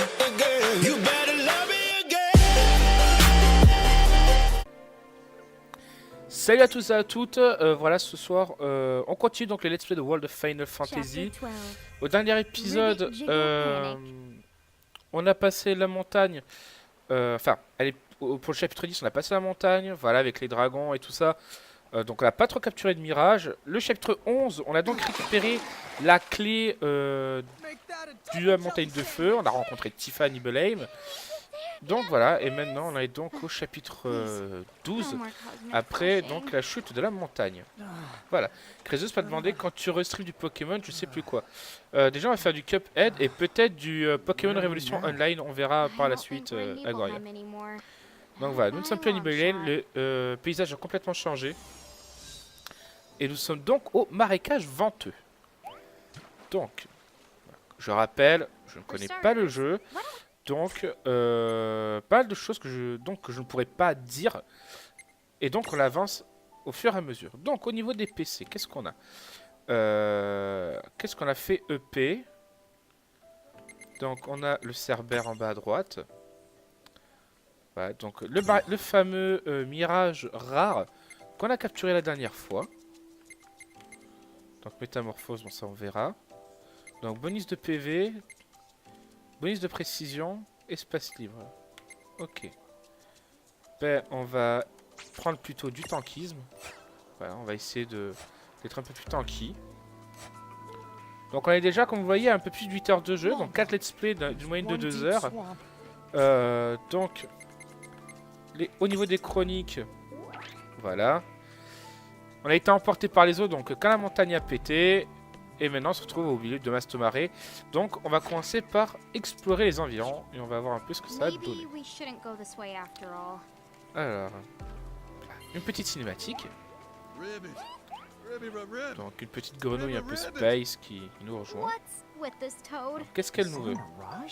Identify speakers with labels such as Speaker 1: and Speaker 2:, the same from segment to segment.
Speaker 1: again. You better love me again.
Speaker 2: Salut à tous et à toutes, voilà ce soir on continue donc les let's play de World of Final Fantasy. Au dernier épisode on a passé la montagne, enfin pour le chapitre 10 on a passé la montagne, voilà avec les dragons et tout ça, donc on n'a pas trop capturé de mirage. Le chapitre 11 on a donc récupéré la clé de la montagne de feu, on a rencontré Tifa Nibelheim. Donc voilà, et maintenant on est donc au chapitre 12, après donc la chute de la montagne. Voilà, Crésus m'a demandé quand tu restreams du Pokémon, je sais plus quoi. Déjà on va faire du Cuphead et peut-être du Pokémon Révolution Online, on verra par la suite Agoria. Donc voilà, nous ne sommes plus à Nibelheim, le paysage a complètement changé. Et nous sommes donc au marécage venteux. Donc, je rappelle, je ne connais pas le jeu. Donc, pas mal de choses que je ne pourrais pas dire. Et donc, on avance au fur et à mesure. Donc, au niveau des PC, qu'est-ce qu'on a qu'est-ce qu'on a fait EP. Donc, on a le Cerbère en bas à droite. Voilà, donc, le fameux Mirage rare qu'on a capturé la dernière fois. Donc, métamorphose, bon, ça on verra. Donc, bonus de PV. Bonus de précision, espace libre. Ok. Ben, on va prendre plutôt du tankisme. Voilà, on va essayer d'être un peu plus tanky. Donc on est déjà, comme vous voyez, un peu plus de 8 heures de jeu. Donc 4 let's play d'une moyenne de 2 heures. Donc, au niveau des chroniques, voilà. On a été emporté par les eaux, donc quand la montagne a pété... Et maintenant on se retrouve au milieu de Mastomaré. Donc on va commencer par explorer les environs. Et on va voir un peu ce que ça va donner. Alors, une petite cinématique. Donc une petite grenouille un peu space qui nous rejoint. Qu'est-ce qu'elle nous veut? Voilà.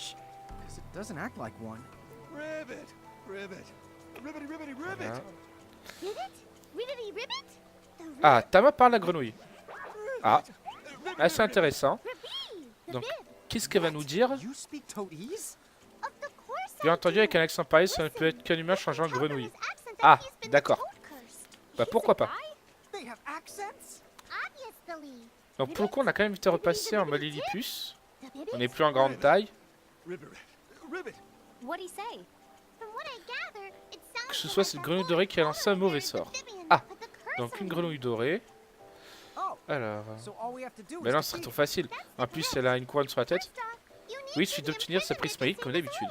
Speaker 2: Ah, Tama parle la grenouille. Ah. Assez intéressant. Donc, qu'est-ce qu'elle va nous dire? Bien entendu, avec un accent pareil, ça ne peut être qu'un humain changeant de grenouille. Ah, d'accord. Bah pourquoi pas. Donc pour le coup, on a quand même été repassé en mode Lillipus. On n'est plus en grande taille. Que ce soit cette grenouille dorée qui a lancé un mauvais sort. Ah, donc une grenouille dorée. Alors, mais non, ce serait trop facile. En plus, elle a une couronne sur la tête. Oui, il suffit d'obtenir sa prismaïque comme d'habitude.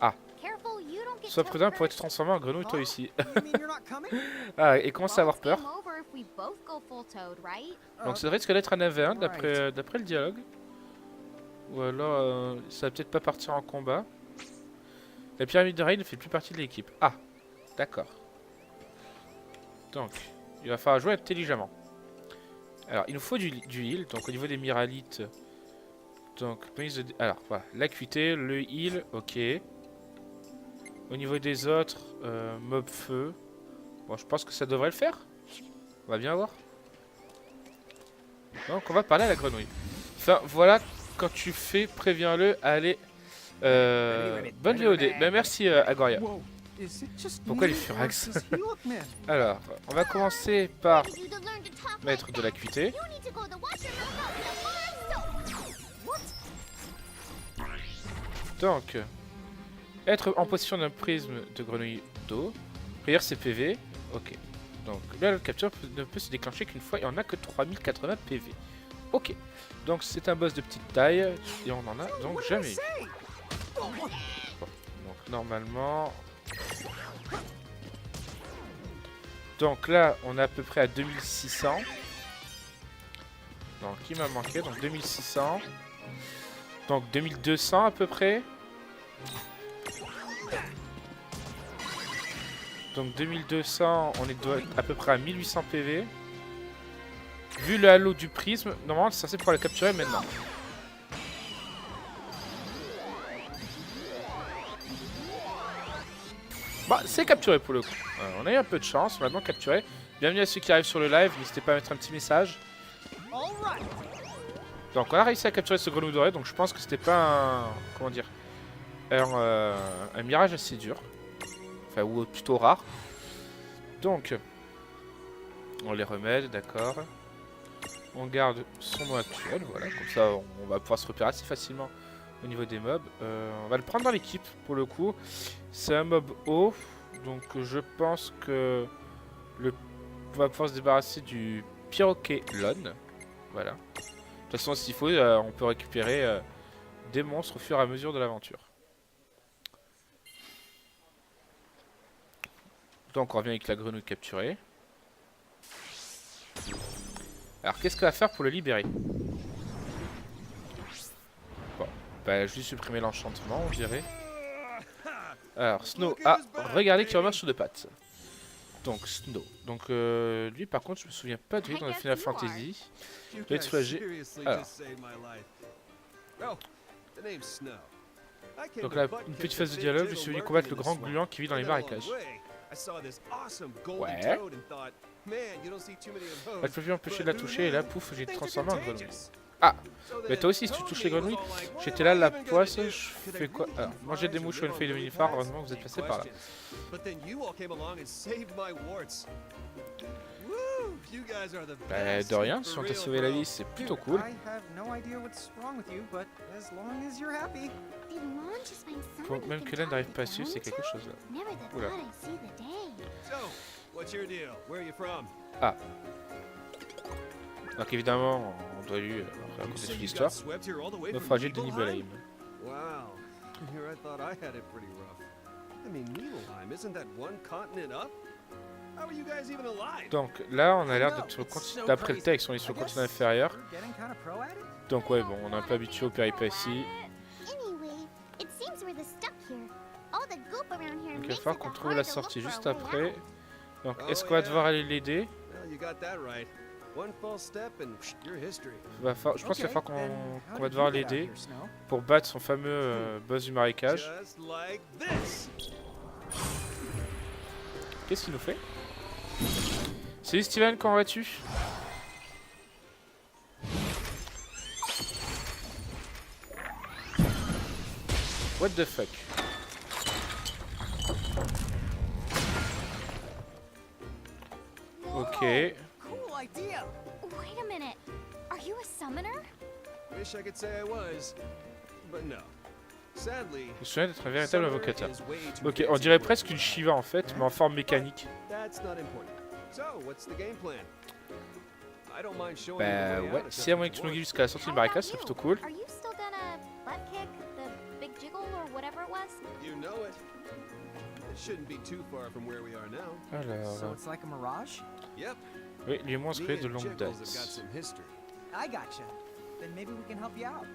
Speaker 2: Ah. Sois prudent pour être transformé en grenouille toi aussi. Ah, et commence à avoir peur. Donc ça risque d'être un 1v1 d'après le dialogue. Ou alors, ça va peut-être pas partir en combat. La pyramide de Rail ne fait plus partie de l'équipe. Ah, d'accord. Donc... il va falloir jouer intelligemment. Alors, il nous faut du heal. Donc, au niveau des miralites. Donc, alors, voilà. L'acuité, le heal, ok. Au niveau des autres, mob feu. Bon, je pense que ça devrait le faire. On va bien voir. Donc, on va parler à la grenouille. Enfin, voilà. Quand tu fais, préviens-le. Allez. Bonne VOD. Ben, merci, Agoria. Pourquoi les furax? Alors, on va commencer par mettre de l'acuité. Donc, être en possession d'un prisme de grenouille d'eau. Cueillir ses PV. Ok. Donc, là, la capture ne peut se déclencher qu'une fois et on n'a que 3080 PV. Ok. Donc, c'est un boss de petite taille et on en a donc jamais eu. Bon. Donc, normalement... Donc là, on est à peu près à 2600. Donc, il m'a manqué. Donc, 2600. Donc, 2200 à peu près. Donc, 2200, on est à peu près à 1800 PV. Vu le halo du prisme, normalement, c'est censé pouvoir le capturer maintenant. Bah, c'est capturé pour le coup. On a eu un peu de chance, maintenant capturé. Bienvenue à ceux qui arrivent sur le live, n'hésitez pas à mettre un petit message. Donc on a réussi à capturer ce grenouille doré, donc je pense que c'était pas un... Comment dire, un mirage assez dur. Enfin, ou plutôt rare. Donc, on les remet, d'accord. On garde son nom actuel, voilà, comme ça on va pouvoir se repérer assez facilement au niveau des mobs. On va le prendre dans l'équipe pour le coup. C'est un mob haut, donc je pense que on va pouvoir se débarrasser du Pyrokelon. Voilà. De toute façon, s'il faut, on peut récupérer des monstres au fur et à mesure de l'aventure. Donc on revient avec la grenouille capturée. Alors qu'est-ce qu'on va faire pour le libérer? Bon, bah je vais supprimer l'enchantement, on dirait. Alors Snow, ah, regardez qui remarche sur deux pattes. Donc Snow, donc lui par contre je me souviens pas de lui dans la Final Fantasy. Il doit être soulagé. Alors. Donc là, une petite phase de dialogue, je suis venu combattre le grand gluant qui vit dans les marécages. Ouais. Elle peut plus empêcher de la toucher et là, pouf, j'ai transformé en grenouille. Ah, mais toi aussi, si tu touches les grenouilles, j'étais là, la poisse, je fais quoi? Alors, manger des mouches ou une feuille de nénuphar, heureusement que vous êtes passé par là. Bah, de rien, si on t'a sauvé la vie, c'est plutôt cool. Même que l'un n'arrive pas à suivre, c'est quelque chose là. Oula. Ah. Donc évidemment, on doit lui raconter toute l'histoire. Naufragé de Nibelheim. Donc là, on a l'air d'être d'après le texte, on est sur le continent inférieur. Donc ouais, bon, on est un peu habitué aux péripéties. Donc il va falloir qu'on trouve la sortie juste après. Donc est-ce qu'on va devoir aller l'aider? Je pense qu'il va falloir qu'on va devoir l'aider pour battre son fameux boss du marécage. Qu'est-ce qu'il nous fait? Salut Steven, comment vas-tu? What the fuck? Ok.
Speaker 3: Wait a minute. Are you a summoner?
Speaker 4: Wish I could say I was, but no. Sadly,
Speaker 2: Je me souviens d'être un véritable invocateur. Ok, on dirait presque une Shiva en fait, mais en forme mécanique.
Speaker 4: that's not important. So, what's the game plan? I don't mind showing
Speaker 2: Bah
Speaker 4: you the way
Speaker 2: ouais,
Speaker 4: out if
Speaker 2: si y a
Speaker 4: you're
Speaker 2: moyen que tu nous
Speaker 4: up
Speaker 2: guides
Speaker 4: for
Speaker 2: jusqu'à la sortie du marécage, c'est plutôt cool.
Speaker 3: Are you still gonna butt kick the big jiggle or whatever it was?
Speaker 4: it. You know it. It shouldn't be too far from where we are now.
Speaker 2: Alors,
Speaker 5: So it's like a mirage?
Speaker 4: Yep.
Speaker 2: oui, lui et moi on se
Speaker 4: Me
Speaker 2: connaît de
Speaker 4: and
Speaker 2: longue
Speaker 4: Jiggles have got
Speaker 2: date.
Speaker 4: some history.
Speaker 5: I gotcha. Then maybe we can help you out.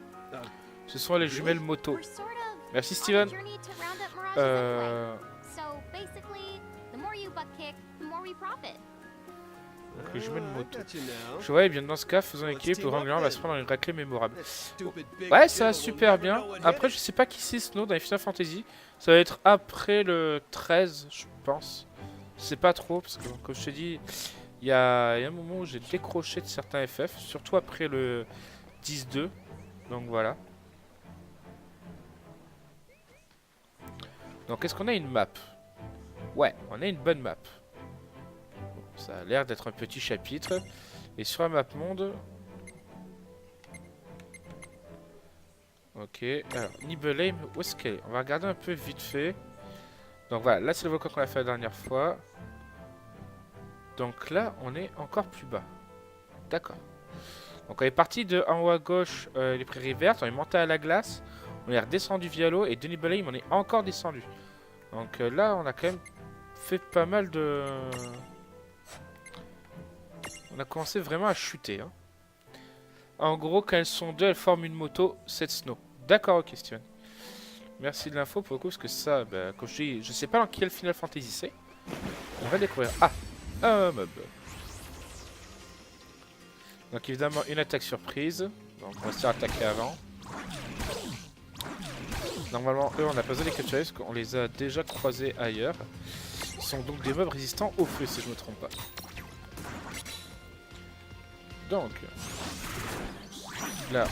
Speaker 2: Ce sont les jumelles moto.
Speaker 3: We're sort of
Speaker 2: Merci
Speaker 3: on a
Speaker 2: Steven.
Speaker 3: journey to round up mirages anyway.
Speaker 2: Euh,
Speaker 3: So basically, the more you butt kick, the more we profit.
Speaker 2: donc les jumelles
Speaker 4: I
Speaker 2: moto.
Speaker 4: got you now.
Speaker 2: Je vois, et bien dans ce cas, faisons équipe, le grand gland va se prendre une raclée mémorable.
Speaker 4: That stupid big
Speaker 2: Ouais, ça va
Speaker 4: jiggle will
Speaker 2: super
Speaker 4: never
Speaker 2: bien.
Speaker 4: know what hit
Speaker 2: Après,
Speaker 4: it.
Speaker 2: je sais pas qui c'est Snow dans les Final Fantasy. Ça va être après le 13, je pense. Je sais pas trop, parce que comme je t'ai dit, il y a un moment où j'ai décroché de certains FF, surtout après le 10-2. Donc voilà. Donc est-ce qu'on a une map? Ouais, on a une bonne map. Bon, ça a l'air d'être un petit chapitre. Et sur la map monde... Ok, alors Nibelheim, où est-ce qu'elle est? On va regarder un peu vite fait. Donc voilà, là c'est le volcan qu'on a fait la dernière fois. Donc là, on est encore plus bas. D'accord. Donc on est parti de en haut à gauche, les prairies vertes, on est monté à la glace, on est redescendu via l'eau et de Nibelheim on est encore descendu. Donc là on a quand même fait pas mal de... On a commencé vraiment à chuter. Hein. En gros, quand elles sont deux, elles forment une moto, cette Snow. D'accord, ok Steven. Merci de l'info pour le coup, parce que ça, bah, comme je dis, je sais pas dans quel Final Fantasy c'est. On va découvrir. Ah, un mob. Donc évidemment une attaque surprise. Donc on va se faire attaquer avant. Normalement eux on n'a pas besoin de les capturer parce qu'on les a déjà croisés ailleurs. Ils sont donc des mobs résistants au feu si je ne me trompe pas. Donc Là,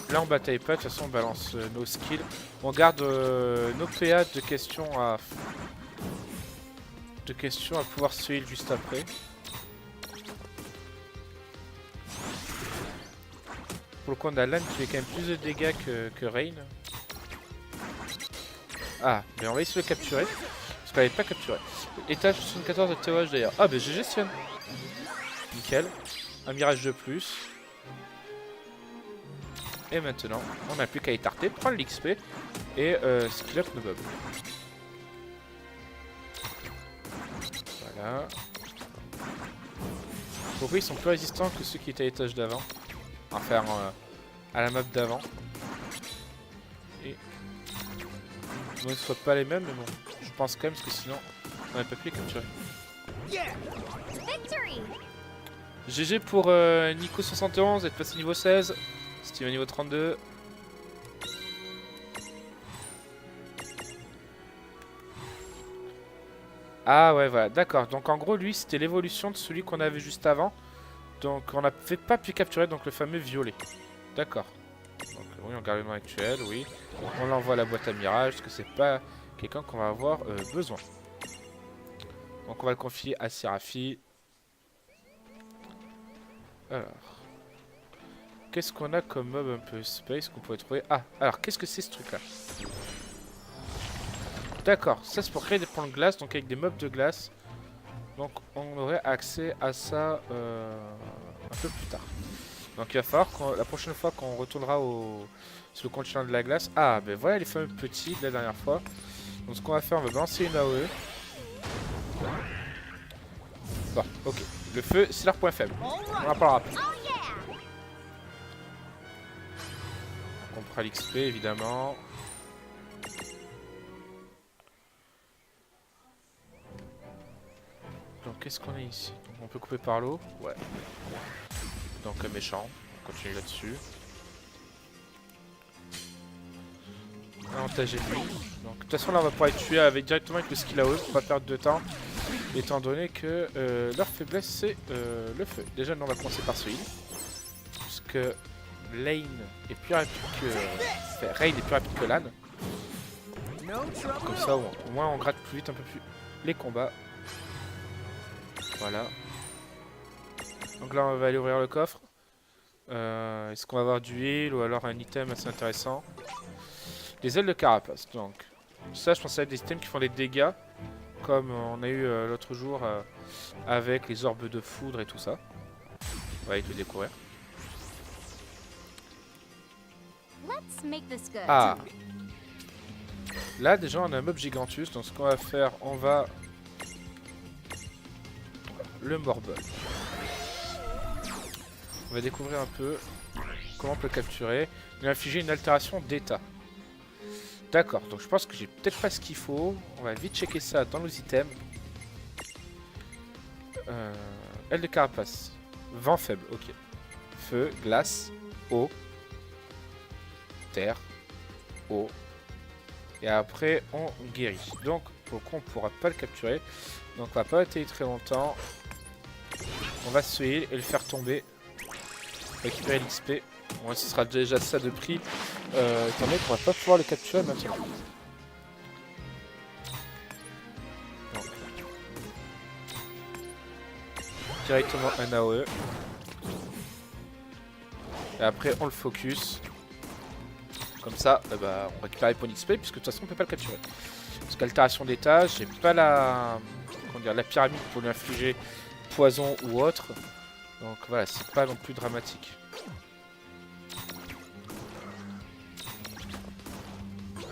Speaker 2: là on bataille pas, de toute façon on balance nos skills. On garde nos PA de questions à pouvoir se heal juste après. Pour le coup on a Lan qui fait quand même plus de dégâts que Rain. Ah, mais on va essayer de le capturer. Parce qu'on l'avait pas capturé. Étage 74 de TOH d'ailleurs. Ah bah je gestionne. Nickel. Un mirage de plus. Et maintenant, on n'a plus qu'à étarter, prendre l'XP et skill up nos mobs. Voilà. Pourquoi ils sont plus résistants que ceux qui étaient à l'étage d'avant? Enfin, à la map d'avant. Et... Bon, ils ne soient pas les mêmes, mais bon, je pense quand même, parce que sinon, on n'aurait pas pu les capturer.
Speaker 3: Victory!
Speaker 2: GG pour Nico71, être passé niveau 16. Steve niveau 32. Ah ouais, voilà, d'accord. Donc en gros, lui, c'était l'évolution de celui qu'on avait juste avant. Donc on n'avait pas pu capturer donc le fameux violet. D'accord. Donc oui, on garde le nom actuel, oui. On l'envoie à la boîte à mirage, parce que c'est pas quelqu'un qu'on va avoir besoin. Donc on va le confier à Seraphie. Alors... Qu'est-ce qu'on a comme mob un peu space qu'on pourrait trouver? Ah, alors qu'est-ce que c'est ce truc là? D'accord, ça c'est pour créer des points de glace, donc avec des mobs de glace. Donc on aurait accès à ça un peu plus tard. Donc il va falloir la prochaine fois qu'on retournera sur le continent de la glace. Ah ben voilà les fameux petits de la dernière fois. Donc ce qu'on va faire, on va balancer une AOE. Bon, ok. Le feu c'est leur point faible. On en parlera plus. On prend l'XP évidemment. Donc qu'est-ce qu'on a ici? Donc, on peut couper par l'eau? Ouais. Donc un méchant, on continue là-dessus. Avantage ennemi. Donc de toute façon là on va pouvoir les tuer directement avec le skill AOE pour pas perdre de temps. Étant donné que leur faiblesse c'est le feu. Déjà nous on va commencer par ce heal. Puisque Lane est plus rapide que... Enfin, Rain est plus rapide que Lan. Comme ça au moins on gratte plus vite un peu plus les combats. Voilà. Donc là on va aller ouvrir le coffre. Est-ce qu'on va avoir du heal ou alors un item assez intéressant? Les ailes de carapace. Donc ça je pense que c'est des items qui font des dégâts. Comme on a eu l'autre jour avec les orbes de foudre et tout ça. On va aller le découvrir.
Speaker 3: Let's make this good.
Speaker 2: Ah. Là déjà on a un mob gigantus. Donc ce qu'on va faire, on va... Le morbol. On va découvrir un peu comment on peut le capturer. Il va infliger une altération d'état. D'accord, donc je pense que j'ai peut-être pas ce qu'il faut. On va vite checker ça dans nos items. Aile de carapace. Vent faible, ok. Feu, glace, eau, terre, eau. Et après on guérit. Donc pour le coup on pourra pas le capturer. Donc on va pas attendre très longtemps. On va se heal et le faire tomber. Récupérer l'XP. Bon, ce sera déjà ça de prix. Étant donné qu'on va pas pouvoir le capturer maintenant. Donc. Directement un AOE. Et après on le focus. Comme ça, bah, on récupère les points d'XP puisque de toute façon on peut pas le capturer. Parce qu'altération d'état, j'ai pas la pyramide pour lui infliger poison ou autre. Donc voilà, c'est pas non plus dramatique. Ouais.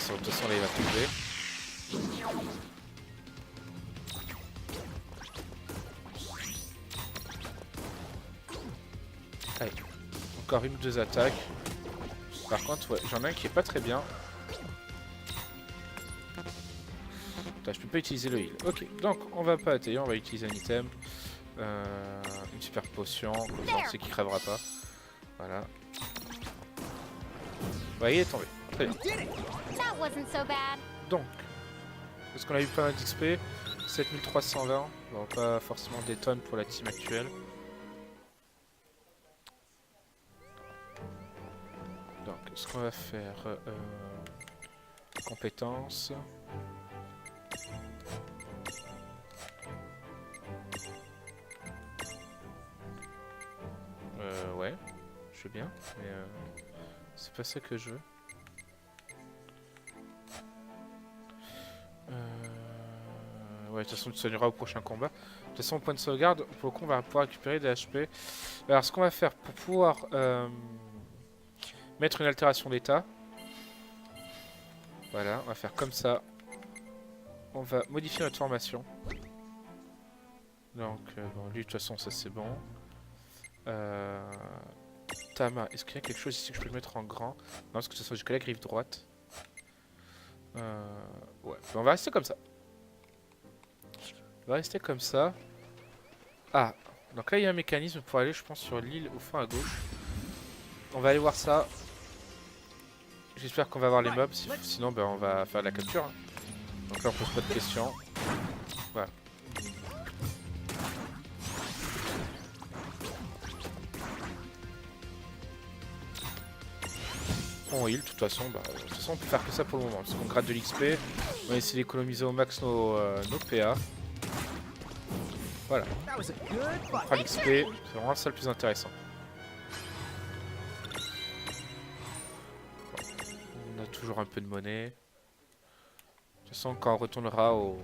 Speaker 2: De toute façon là il va tomber. Allez, encore une ou deux attaques. Par contre, ouais, j'en ai un qui est pas très bien. Putain, je peux pas utiliser le heal. Ok, donc on va pas attaquer, on va utiliser un item. Une super potion, comme ça on sait qu'il crèvera pas. Voilà. Ouais, il est tombé. Très bien.
Speaker 3: That wasn't so bad.
Speaker 2: Donc, est-ce qu'on a eu pas mal d'XP? 7320. Bon, pas forcément des tonnes pour la team actuelle. ce qu'on va faire... compétences... ouais, je veux bien, mais c'est pas ça que je veux. Ouais, de toute façon, tu soigneras au prochain combat. De toute façon, au point de sauvegarde, pour le coup, on va pouvoir récupérer des HP. Alors, ce qu'on va faire pour pouvoir mettre une altération d'état, voilà, on va faire comme ça. On va modifier notre formation. Donc, bon, lui, de toute façon, ça c'est bon. Tama, est-ce qu'il y a quelque chose ici que je peux le mettre en grand? Non, parce que ce soit jusqu'à la griffe droite. Ouais, on va rester comme ça. On va rester comme ça. Ah, donc là il y a un mécanisme pour aller, je pense, sur l'île au fond à gauche. On va aller voir ça. J'espère qu'on va avoir les mobs, sinon ben, on va faire de la capture. Hein. Donc là on pose pas de questions. Voilà. On heal, de toute façon, on peut faire que ça pour le moment. Parce qu'on gratte de l'XP, on va essayer d'économiser au max nos PA. Voilà. On prend l'XP, c'est vraiment ça le plus intéressant. On a toujours un peu de monnaie. De toute façon, quand on retournera au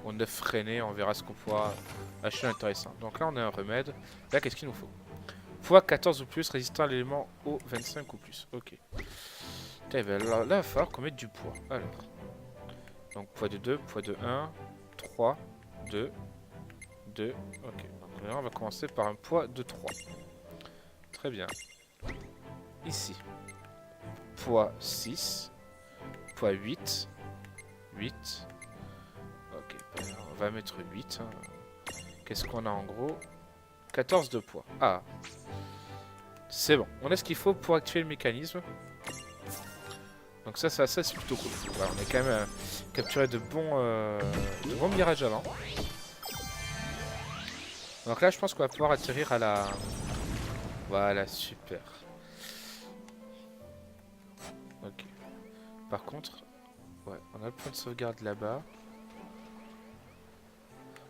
Speaker 2: 9 freiné, on verra ce qu'on pourra acheter d'intéressant. Donc là, on a un remède. Là, qu'est-ce qu'il nous faut? Poids 14 ou plus, résistant à l'élément eau 25 ou plus. Ok. Okay, ben alors, là, il va falloir qu'on mette du poids. Alors. Donc poids de 2, poids de 1, 3, 2, 2. Ok. Donc là, on va commencer par un poids de 3. Très bien. Ici. Poids 6. Poids 8. 8. Ok. Ben, on va mettre 8. Hein. Qu'est-ce qu'on a en gros? 14 de poids. Ah. C'est bon. On a ce qu'il faut pour activer le mécanisme. Donc ça c'est plutôt cool. Voilà, on a quand même capturé de bons mirages avant. Donc là je pense qu'on va pouvoir atterrir à la... Voilà, super. Ok. Par contre, ouais, on a le point de sauvegarde là-bas.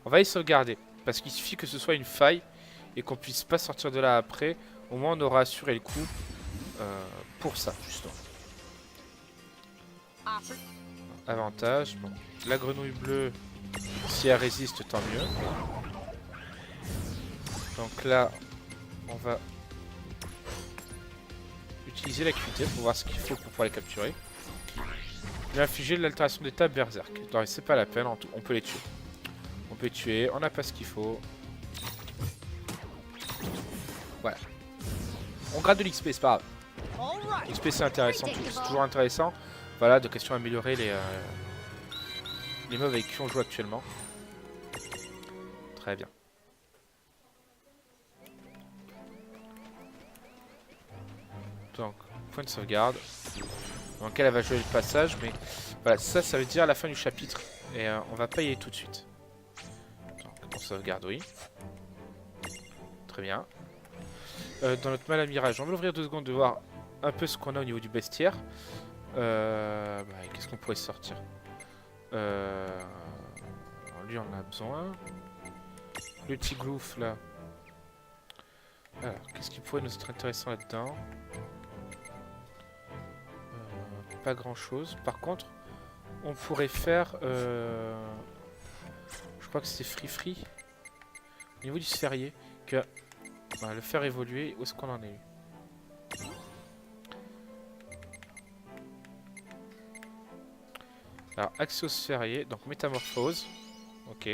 Speaker 2: On va y sauvegarder. Parce qu'il suffit que ce soit une faille et qu'on puisse pas sortir de là après. Au moins on aura assuré le coup pour ça, justement. Avantage, bon. La grenouille bleue, si elle résiste, tant mieux. Donc là, on va utiliser l'acuité pour voir ce qu'il faut pour pouvoir les capturer. Lui infliger l'altération d'état berserk. Non, c'est pas la peine, on peut les tuer. On peut les tuer, on n'a pas ce qu'il faut. Voilà. On gratte de l'XP, c'est pas grave. L'XP c'est intéressant, c'est toujours intéressant. Voilà, de question d'améliorer les mobs avec qui on joue actuellement. Très bien. Donc, point de sauvegarde. Dans lequel elle va jouer le passage, mais voilà, ça veut dire la fin du chapitre. Et on va pas y aller tout de suite. Donc, on sauvegarde, oui. Très bien. Dans notre mal à mirage, on va l'ouvrir 2 secondes de voir un peu ce qu'on a au niveau du bestiaire. Qu'est-ce qu'on pourrait sortir? Lui on a besoin. Le petit glouf là. Alors, qu'est-ce qui pourrait nous être intéressant là-dedans? Pas grand chose. Par contre, on pourrait faire... je crois que c'est Free. Au niveau du sphérié. Que... On va le faire évoluer. Où est-ce qu'on en est eu? Alors, accès au sphérié, donc métamorphose. Ok.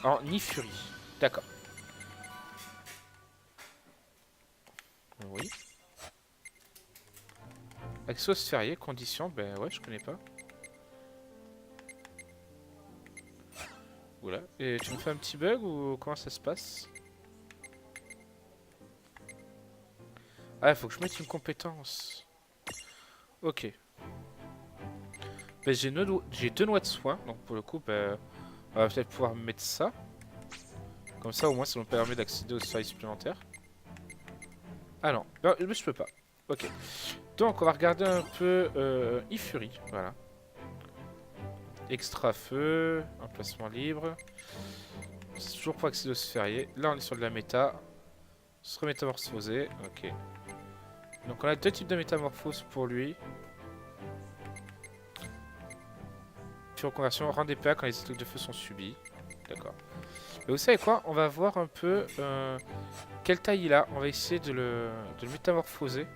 Speaker 2: En Nifurie. D'accord. Oui. Accès au sphérié, condition, ben ouais, je connais pas. Oula. Et tu me fais un petit bug ou comment ça se passe? Ah, il faut que je mette une compétence. Ok. Ben, j'ai 2 noix de soin, donc pour le coup, ben, on va peut-être pouvoir mettre ça. Comme ça, au moins, ça nous permet d'accéder aux sphères supplémentaires. Ah non, non, mais je peux pas. Ok. Donc on va regarder un peu Ifuri, voilà. Extra feu, emplacement libre. C'est toujours pas accès au sphérié. Là on est sur de la méta. Se remétamorphoser, ok. Donc on a deux types de métamorphose pour lui. Puis reconversion, rend des PA quand les attaques de feu sont subies. D'accord. Et vous savez quoi? On va voir un peu quelle taille il a. On va essayer de le métamorphoser.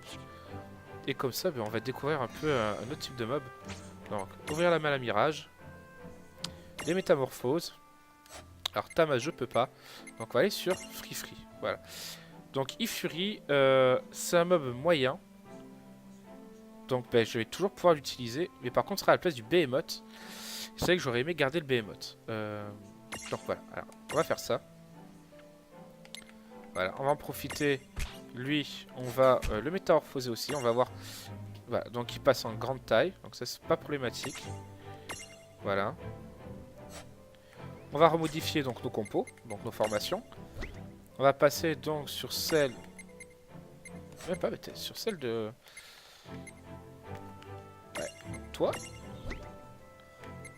Speaker 2: Et comme ça, ben, on va découvrir un peu un autre type de mob. Donc, ouvrir la malle à mirage. Des métamorphoses. Alors, Tama, je peux pas. Donc, on va aller sur Free Free. Voilà. Donc, Ifuri, c'est un mob moyen. Donc, ben, je vais toujours pouvoir l'utiliser. Mais par contre, ce sera à la place du Behemoth. C'est vrai que j'aurais aimé garder le Behemoth. Donc, voilà. Alors, on va faire ça. Voilà, on va en profiter. Lui, on va le métamorphoser aussi. On va voir. Voilà, donc il passe en grande taille. Donc ça, c'est pas problématique. Voilà. On va remodifier donc nos compos, donc nos formations. On va passer donc sur celle. Même pas, mais sur celle de. Ouais, toi.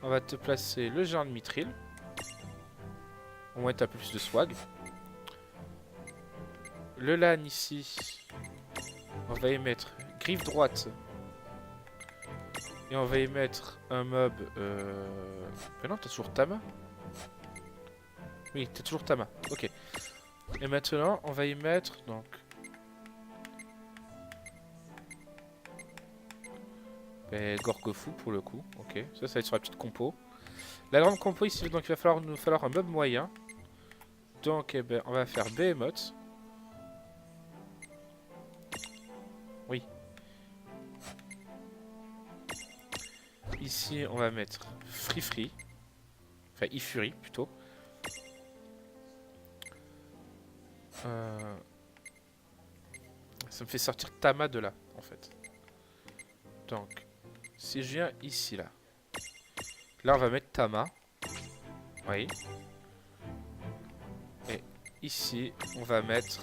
Speaker 2: On va te placer le géant de Mithril. Au moins, t'as un peu plus de swag. Le LAN ici, on va y mettre griffe droite. Et on va y mettre un mob. Mais non, t'as toujours Tama. Oui, t'as toujours Tama. Ok. Et maintenant, on va y mettre donc. Gorgofou pour le coup. Ok. Ça va être sur la petite compo. La grande compo ici, donc il va nous falloir un mob moyen. Donc, eh ben, on va faire Behemoth. Oui. Ici, on va mettre Free Free. Enfin, Ifuri plutôt. Ça me fait sortir Tama de là, en fait. Donc, si je viens ici, là. Là, on va mettre Tama. Oui. Et ici, on va mettre...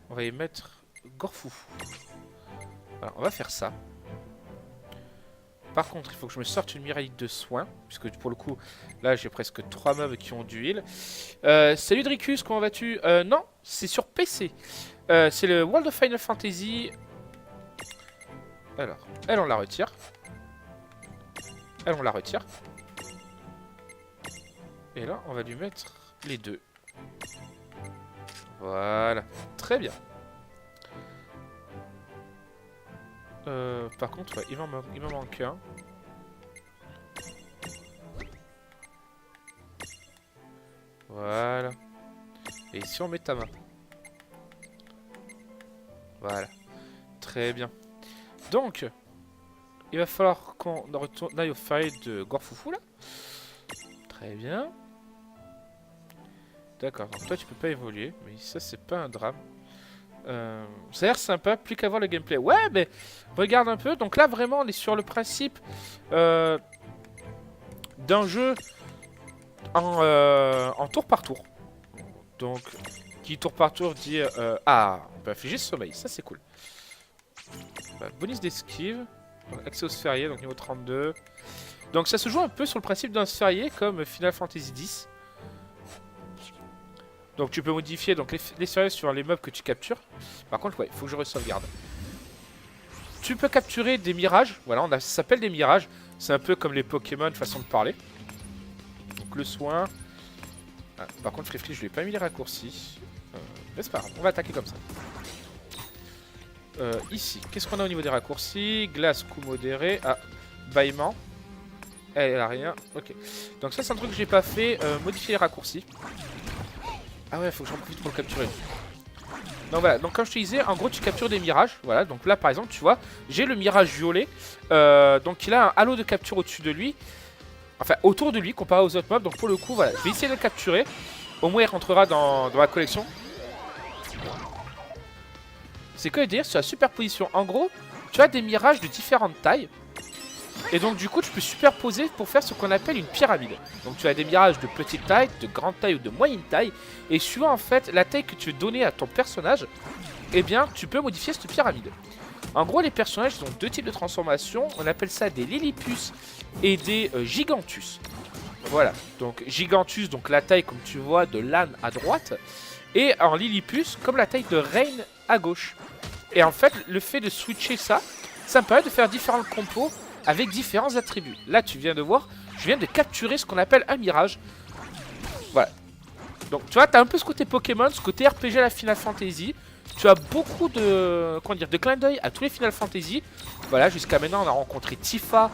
Speaker 2: On va y mettre Gorfoufou. Voilà, on va faire ça. Par contre, il faut que je me sorte une miraillite de soins. Puisque pour le coup, là j'ai presque 3 mobs qui ont du heal. Salut Dricus, comment vas-tu? Non, c'est sur PC. C'est le World of Final Fantasy. Alors, elle on la retire. Elle on la retire. Et là, on va lui mettre les deux. Voilà, très bien. Par contre, ouais, il m'en manque un. Voilà. Et ici, on met Tama. Voilà. Très bien. Donc, il va falloir qu'on retourne au faille de Gorfoufou, là. Très bien. D'accord, donc toi tu peux pas évoluer, mais ça c'est pas un drame. Ça a l'air sympa, plus qu'à voir le gameplay. Ouais, mais regarde un peu. Donc là vraiment on est sur le principe d'un jeu en tour par tour. Donc qui tour par tour dit ah, on peut infliger ce sommeil, ça c'est cool. Bah, bonus d'esquive, accès au sphérié, donc niveau 32. Donc ça se joue un peu sur le principe d'un sphérié comme Final Fantasy X. Donc tu peux modifier donc les sphériés sur les mobs que tu captures. Par contre, ouais, il faut que je re-sauvegarde. Tu peux capturer des mirages. Voilà, ça s'appelle des mirages. C'est un peu comme les Pokémon, façon de parler. Donc le soin. Ah, par contre, Free Free, je lui ai pas mis les raccourcis. Mais c'est pas grave, on va attaquer comme ça. Ici, qu'est-ce qu'on a au niveau des raccourcis? Glace, coup modéré. Ah, bâillement. Elle a rien. Ok. Donc ça, c'est un truc que j'ai pas fait. Modifier les raccourcis. Ah ouais, faut que j'en profite pour le capturer. Donc voilà, donc comme je te disais, en gros tu captures des mirages. Voilà, donc là par exemple, tu vois, j'ai le mirage violet. Donc il a un halo de capture au-dessus de lui. Enfin, autour de lui, comparé aux autres mobs. Donc pour le coup, voilà, je vais essayer de le capturer. Au moins il rentrera dans ma collection. C'est quoi le délire sur la superposition? En gros, tu as des mirages de différentes tailles. Et donc du coup tu peux superposer pour faire ce qu'on appelle une pyramide. Donc tu as des mirages de petite taille, de grande taille ou de moyenne taille. Et suivant en fait la taille que tu veux donner à ton personnage, eh bien tu peux modifier cette pyramide. En gros les personnages ont deux types de transformations. On appelle ça des Lillipus et des Gigantus. Voilà, donc Gigantus, donc la taille comme tu vois de l'âne à droite. Et en Lillipus comme la taille de Reine à gauche. Et en fait le fait de switcher ça, ça me permet de faire différents compos avec différents attributs. Là tu viens de voir, je viens de capturer ce qu'on appelle un mirage. Voilà. Donc tu vois, tu as un peu ce côté Pokémon, ce côté RPG à la Final Fantasy. Tu as beaucoup de, comment dire, de clin d'œil à tous les Final Fantasy. Voilà, jusqu'à maintenant on a rencontré Tifa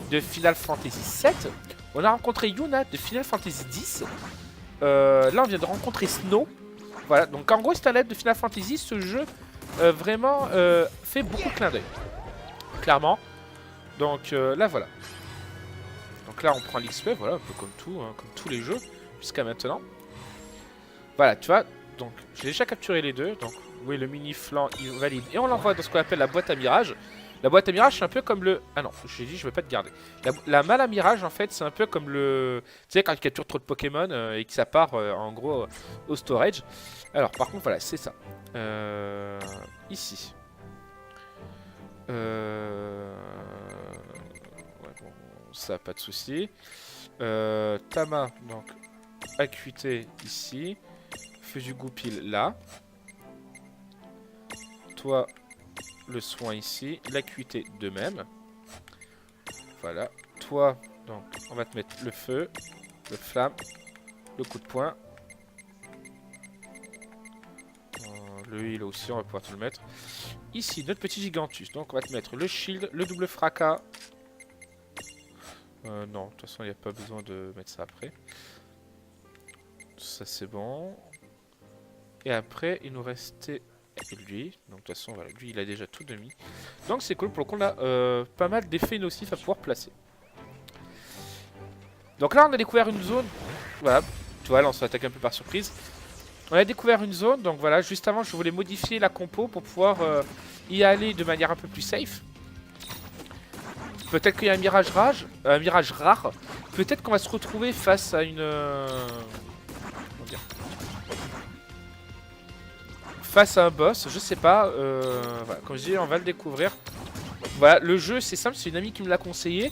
Speaker 2: de Final Fantasy 7. On a rencontré Yuna de Final Fantasy 10. Là on vient de rencontrer Snow. Voilà, donc en gros c'est un aide de Final Fantasy. Ce jeu vraiment fait beaucoup de clin d'œil. Clairement. Donc là voilà. Donc là on prend l'XP, voilà, un peu comme tout, hein, comme tous les jeux jusqu'à maintenant. Voilà, tu vois, donc j'ai déjà capturé les deux. Donc oui, le mini flanc il valide. Et on l'envoie dans ce qu'on appelle la boîte à mirage. La boîte à mirage c'est un peu comme le... Ah non, j'ai dit je vais pas te garder. La malle à mirage en fait c'est un peu comme le... Tu sais quand tu captures trop de Pokémon et que ça part en gros au storage. Alors par contre voilà, c'est ça. Ici. Ouais, bon, ça pas de souci. Tama, donc acuité ici. Feu du goupil là. Toi, le soin ici. L'acuité de même. Voilà. Toi, donc on va te mettre le feu, le flamme, le coup de poing. Le heal aussi, on va pouvoir te le mettre. Ici, notre petit Gigantus. Donc, on va te mettre le shield, le double fracas. Non, de toute façon, il n'y a pas besoin de mettre ça après. Ça, c'est bon. Et après, il nous restait lui. Donc, de toute façon, voilà, lui, il a déjà tout de mis. Donc, c'est cool. Pour le coup, on a pas mal d'effets nocifs à pouvoir placer. Donc là, on a découvert une zone. Voilà, tu vois, là, on se fait attaquer un peu par surprise. On a découvert une zone, donc voilà, juste avant je voulais modifier la compo pour pouvoir y aller de manière un peu plus safe. Peut-être qu'il y a un mirage rare. Peut-être qu'on va se retrouver face à une... comment dire, face à un boss, je sais pas. Voilà, comme je dis, on va le découvrir. Voilà, le jeu c'est simple, c'est une amie qui me l'a conseillé.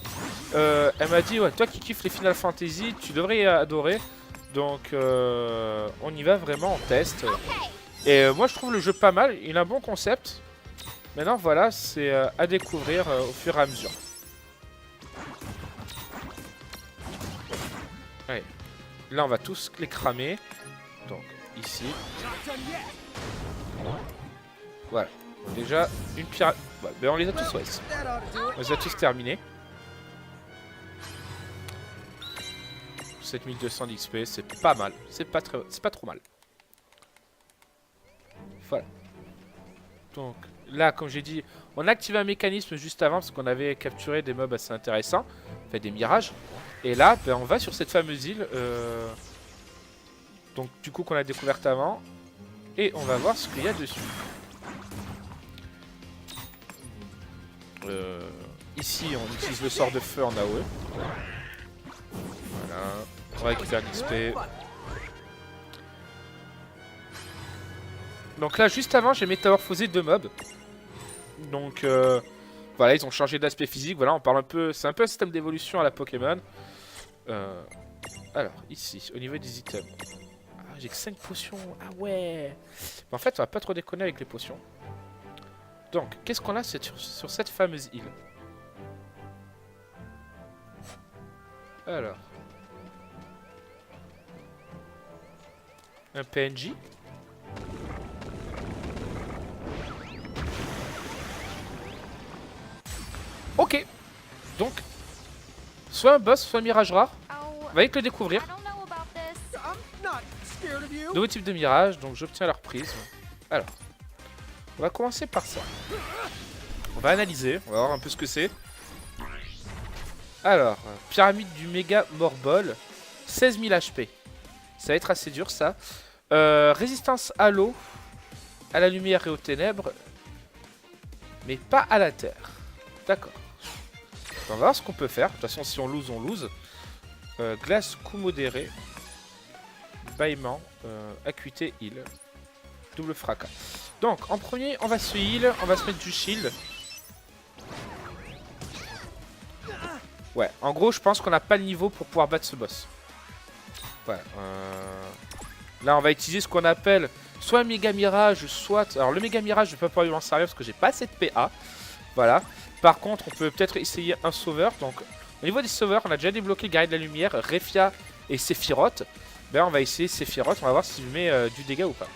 Speaker 2: Elle m'a dit, ouais, toi qui kiffes les Final Fantasy, tu devrais adorer. Donc on y va vraiment en test. Et moi je trouve le jeu pas mal, il a un bon concept. Maintenant voilà, c'est à découvrir au fur et à mesure. Allez. Là on va tous les cramer. Donc ici. Voilà. Déjà une pyramide. Ouais, ben on les a tous, ouais. On les a tous terminés. 7200 d'XP, c'est pas mal. C'est pas trop mal. Voilà. Donc là, comme j'ai dit, on a activé un mécanisme juste avant parce qu'on avait capturé des mobs assez intéressants, fait des mirages. Et là, ben, on va sur cette fameuse île, donc du coup qu'on a découverte avant, et on va voir ce qu'il y a dessus. Ici, on utilise le sort de feu en AOE. Voilà. On va récupérer l'XP. Donc là, juste avant, j'ai métamorphosé deux mobs. Donc, voilà, ils ont changé d'aspect physique. Voilà, on parle un peu... C'est un peu un système d'évolution à la Pokémon. Alors, ici, au niveau des items. Ah, j'ai que 5 potions. Ah ouais. Mais en fait, on va pas trop déconner avec les potions. Donc, qu'est-ce qu'on a sur cette fameuse île? Alors... un PNJ. Ok. Donc, soit un boss, soit un mirage rare.
Speaker 3: Oh,
Speaker 2: On va vite le découvrir.
Speaker 3: I don't know about this.
Speaker 5: I'm not scared of you.
Speaker 2: Nouveau type de mirage, donc j'obtiens leur prise. Alors, on va commencer par ça. On va analyser, on va voir un peu ce que c'est. Alors, pyramide du méga morbol, 16 000 HP. Ça va être assez dur ça. Résistance à l'eau, à la lumière et aux ténèbres, mais pas à la terre. D'accord. On va voir ce qu'on peut faire. De toute façon, si on lose, on lose. Glace, coup modéré. Bâillement, acuité, heal. Double fracas. Donc, en premier, on va se heal. On va se mettre du shield. Ouais, en gros, je pense qu'on n'a pas le niveau pour pouvoir battre ce boss. Voilà. Là, on va utiliser ce qu'on appelle soit un méga mirage, soit... Alors, le méga mirage, je ne vais pas pouvoir lui en servir parce que j'ai pas assez de PA. Voilà. Par contre, on peut peut-être essayer un sauveur. Donc, au niveau des sauveurs, on a déjà débloqué le guerrier de la lumière, Refia et Sephiroth. Ben, on va essayer Sephiroth. On va voir s'il met du dégât ou pas.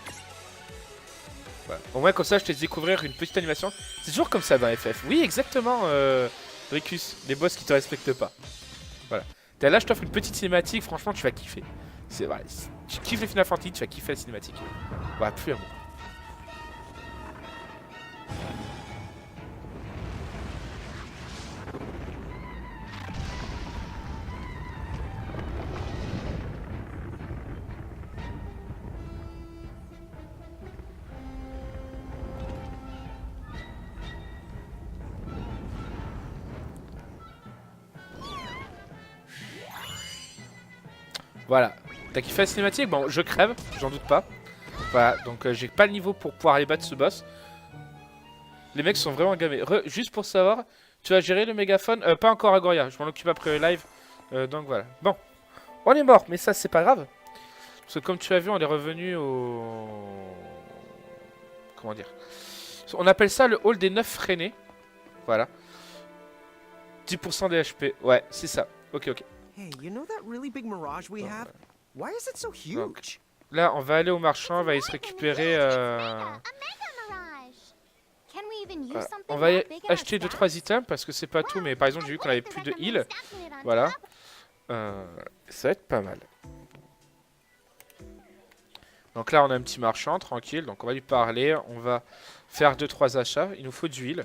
Speaker 2: Voilà. Au moins, comme ça, je te laisse découvrir une petite animation. C'est toujours comme ça dans FF. Oui, exactement, Dricus. Les boss qui te respectent pas. Voilà. Là, je t'offre une petite cinématique. Franchement, tu vas kiffer. C'est vrai. Si tu kiffes les Final Fantasy, tu vas kiffer la cinématique. Voilà, plus à moi. Voilà. T'as kiffé la cinématique? Bon, je crève, j'en doute pas. Voilà, donc j'ai pas le niveau pour pouvoir aller battre ce boss. Les mecs sont vraiment gamés. Juste pour savoir, tu vas gérer le mégaphone? Pas encore Agoria, je m'en occupe après le live. Donc voilà. Bon, on est mort, mais ça c'est pas grave. Parce que comme tu as vu, on est revenu au... Comment dire? On appelle ça le hall des 9 freinés. Voilà. 10% des HP. Ouais, c'est ça. Ok, ok.
Speaker 5: Hey, you know that really big mirage we have? Why is it so huge?
Speaker 2: Là, on va aller au marchand, on va aller se récupérer... on va acheter 2-3 items parce que c'est pas tout, mais par exemple j'ai vu qu'on avait plus de heal. Voilà. Ça va être pas mal. Donc là on a un petit marchand, tranquille, donc on va lui parler, on va faire 2-3 achats, il nous faut du heal.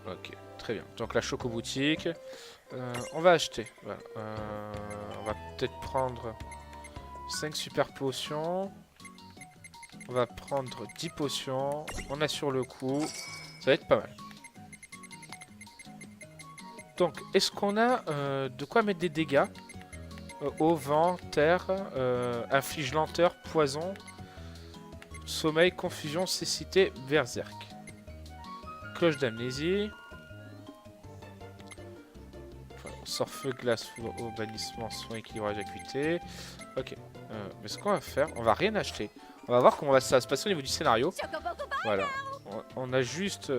Speaker 2: Ok, très bien. Donc la choco boutique, on va acheter. Voilà. On va peut-être prendre 5 super potions. On va prendre 10 potions. On a sur le coup. Ça va être pas mal. Donc, est-ce qu'on a de quoi mettre des dégâts? Eau, vent, terre, inflige lenteur, poison, sommeil, confusion, cécité, berserk. Cloche d'amnésie. Sort feu, glace, eau, bannissement, soin, équilibrage, acuité. Ok. Mais ce qu'on va faire, on va rien acheter. On va voir comment ça va se passer au niveau du scénario. Voilà. On a juste...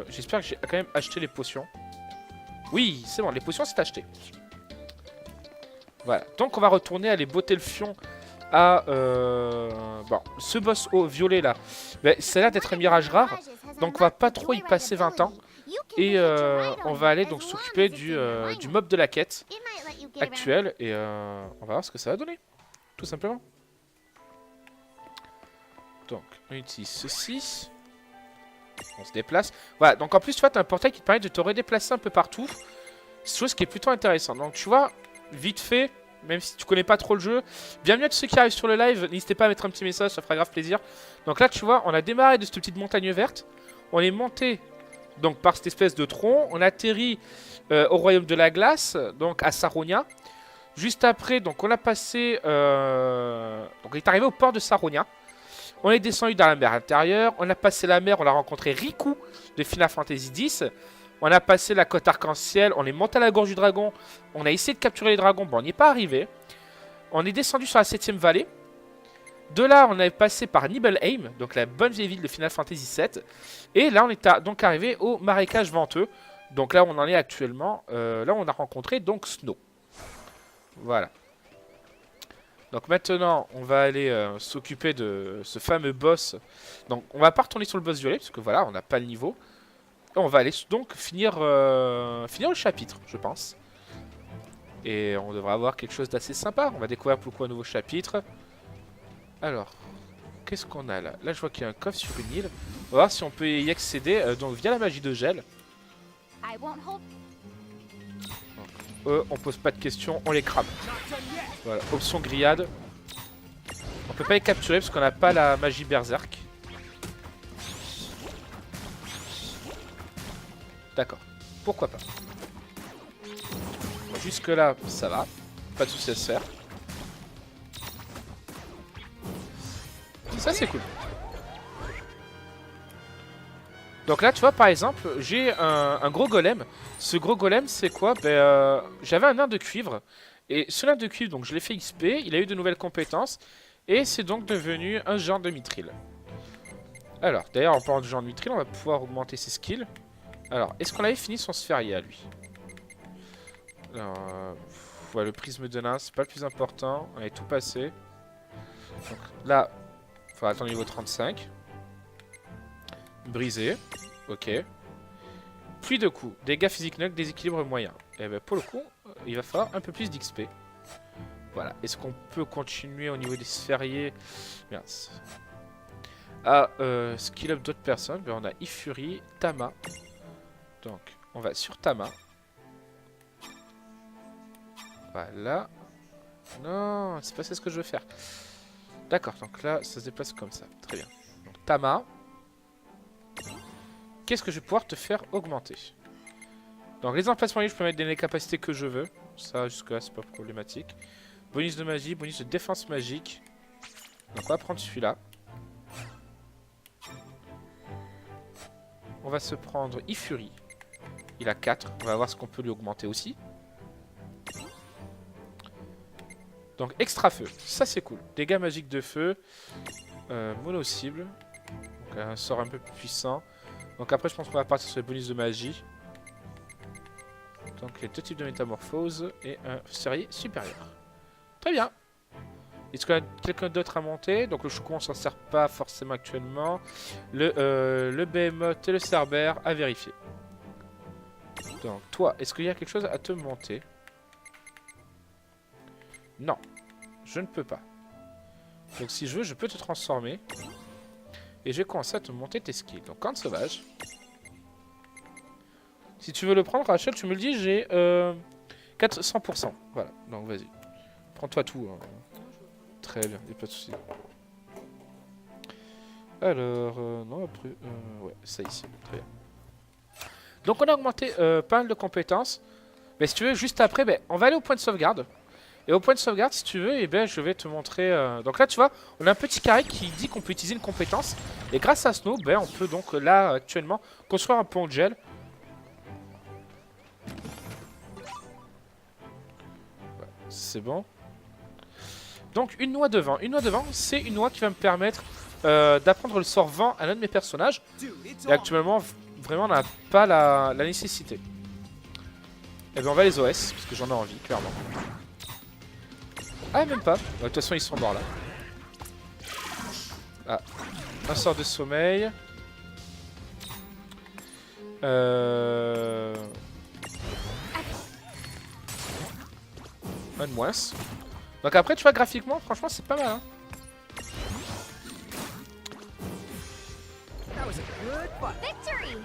Speaker 2: J'espère que j'ai quand même acheté les potions. Oui, c'est bon, les potions c'est acheté. Voilà. Donc on va retourner aller botter le fion à... Bon, ce boss au violet là. Ben, ça a l'air d'être un mirage rare. Donc on va pas trop y passer 20 ans. Et on va aller donc s'occuper du mob de la quête actuelle. Et on va voir ce que ça va donner. Tout simplement. Donc, on utilise ceci. On se déplace. Voilà, donc en plus, tu vois, tu as un portail qui te permet de te redéplacer un peu partout. Chose qui est plutôt intéressante. Donc, tu vois, vite fait, même si tu connais pas trop le jeu, bienvenue à tous ceux qui arrivent sur le live. N'hésitez pas à mettre un petit message, ça fera grave plaisir. Donc là, tu vois, on a démarré de cette petite montagne verte. On est monté donc par cette espèce de tronc. On atterrit au royaume de la glace, donc à Saronia. Juste après, donc on a passé... donc on est arrivé au port de Saronia. On est descendu dans la mer intérieure, on a passé la mer, on a rencontré Riku de Final Fantasy X. On a passé la côte arc-en-ciel, on est monté à la gorge du dragon, on a essayé de capturer les dragons, bon on n'y est pas arrivé. On est descendu sur la 7ème vallée. De là, on est passé par Nibelheim, donc la bonne vieille ville de Final Fantasy VII. Et là, on est donc arrivé au marécage venteux. Donc là, on en est actuellement. Là, on a rencontré donc Snow. Voilà. Donc maintenant, on va aller s'occuper de ce fameux boss. Donc on va pas retourner sur le boss violet, parce que voilà, on n'a pas le niveau. Et on va aller donc finir le chapitre, je pense. Et on devra avoir quelque chose d'assez sympa. On va découvrir pourquoi un nouveau chapitre. Alors, qu'est-ce qu'on a là? Là, je vois qu'il y a un coffre sur une île. On va voir si on peut y accéder donc via la magie de gel. On pose pas de questions, on les crame. Voilà, option grillade. On peut pas les capturer parce qu'on n'a pas la magie berserk. D'accord. Pourquoi pas. Jusque là, ça va. Pas de soucis à se faire. Ça, c'est cool. Donc là, tu vois, par exemple, j'ai un gros golem. Ce gros golem, c'est quoi? J'avais un nain de cuivre. Et ce nain de cuivre, donc je l'ai fait XP. Il a eu de nouvelles compétences. Et c'est donc devenu un genre de mithril. Alors, d'ailleurs, en parlant de genre de mithril, on va pouvoir augmenter ses skills. Alors, est-ce qu'on avait fini son sphérié à lui? Alors, ouais, le prisme de nain, c'est pas le plus important. On est tout passé. Donc là, il faut attendre niveau 35. Brisé. Ok. Pluie de coups. Dégâts physiques neutres, déséquilibre moyen. Et ben pour le coup, il va falloir un peu plus d'XP. Voilà. Est-ce qu'on peut continuer au niveau des sphériés? Merde. Ah, skill up d'autres personnes. Ben, on a Ifuri, Tama. Donc, on va sur Tama. Voilà. Non, c'est pas ça ce que je veux faire. D'accord, donc là, ça se déplace comme ça. Très bien. Donc, Tama. Qu'est-ce que je vais pouvoir te faire augmenter? Donc, les emplacements, je peux mettre les capacités que je veux. Ça, jusque-là, c'est pas problématique. Bonus de magie, bonus de défense magique. Donc, on va prendre celui-là. On va se prendre Ifuri. Il a 4. On va voir ce qu'on peut lui augmenter aussi. Donc, extra feu. Ça, c'est cool. Dégâts magiques de feu. Mono-cible. Donc, un sort un peu plus puissant. Donc, après, je pense qu'on va partir sur les bonus de magie. Donc, les deux types de métamorphose. Et un sérieux supérieur. Très bien. Est-ce qu'il y a quelqu'un d'autre à monter? Donc, le choucou, on s'en sert pas forcément actuellement. Le behemoth et le cerbère à vérifier. Donc, toi, est-ce qu'il y a quelque chose à te monter? Non, je ne peux pas. Donc si je veux, je peux te transformer. Et je vais commencer à te monter tes skills. Donc corne sauvage. Si tu veux le prendre, Rachel, tu me le dis, j'ai 400%. Voilà, donc vas-y. Prends-toi tout. Hein. Très bien, il n'y a pas de souci. Alors, non, après... ouais, ça ici, très bien. Donc on a augmenté pas mal de compétences. Mais si tu veux, juste après, on va aller au point de sauvegarde. Et au point de sauvegarde, si tu veux, je vais te montrer... Donc là, tu vois, on a un petit carré qui dit qu'on peut utiliser une compétence. Et grâce à Snow, on peut donc là, actuellement, construire un pont de gel. C'est bon. Donc, une noix de vent. Une noix de vent, c'est une noix qui va me permettre d'apprendre le sort vent à l'un de mes personnages. Et actuellement, vraiment, on n'a pas la nécessité. Et bien, on va les OS, parce que j'en ai envie, clairement. Ah, même pas. De toute façon, ils sont morts là. Ah. Un sort de sommeil. Un de moins. Donc après, tu vois, graphiquement, franchement, c'est pas mal. Hein.
Speaker 5: That was a good fight.
Speaker 3: Victory!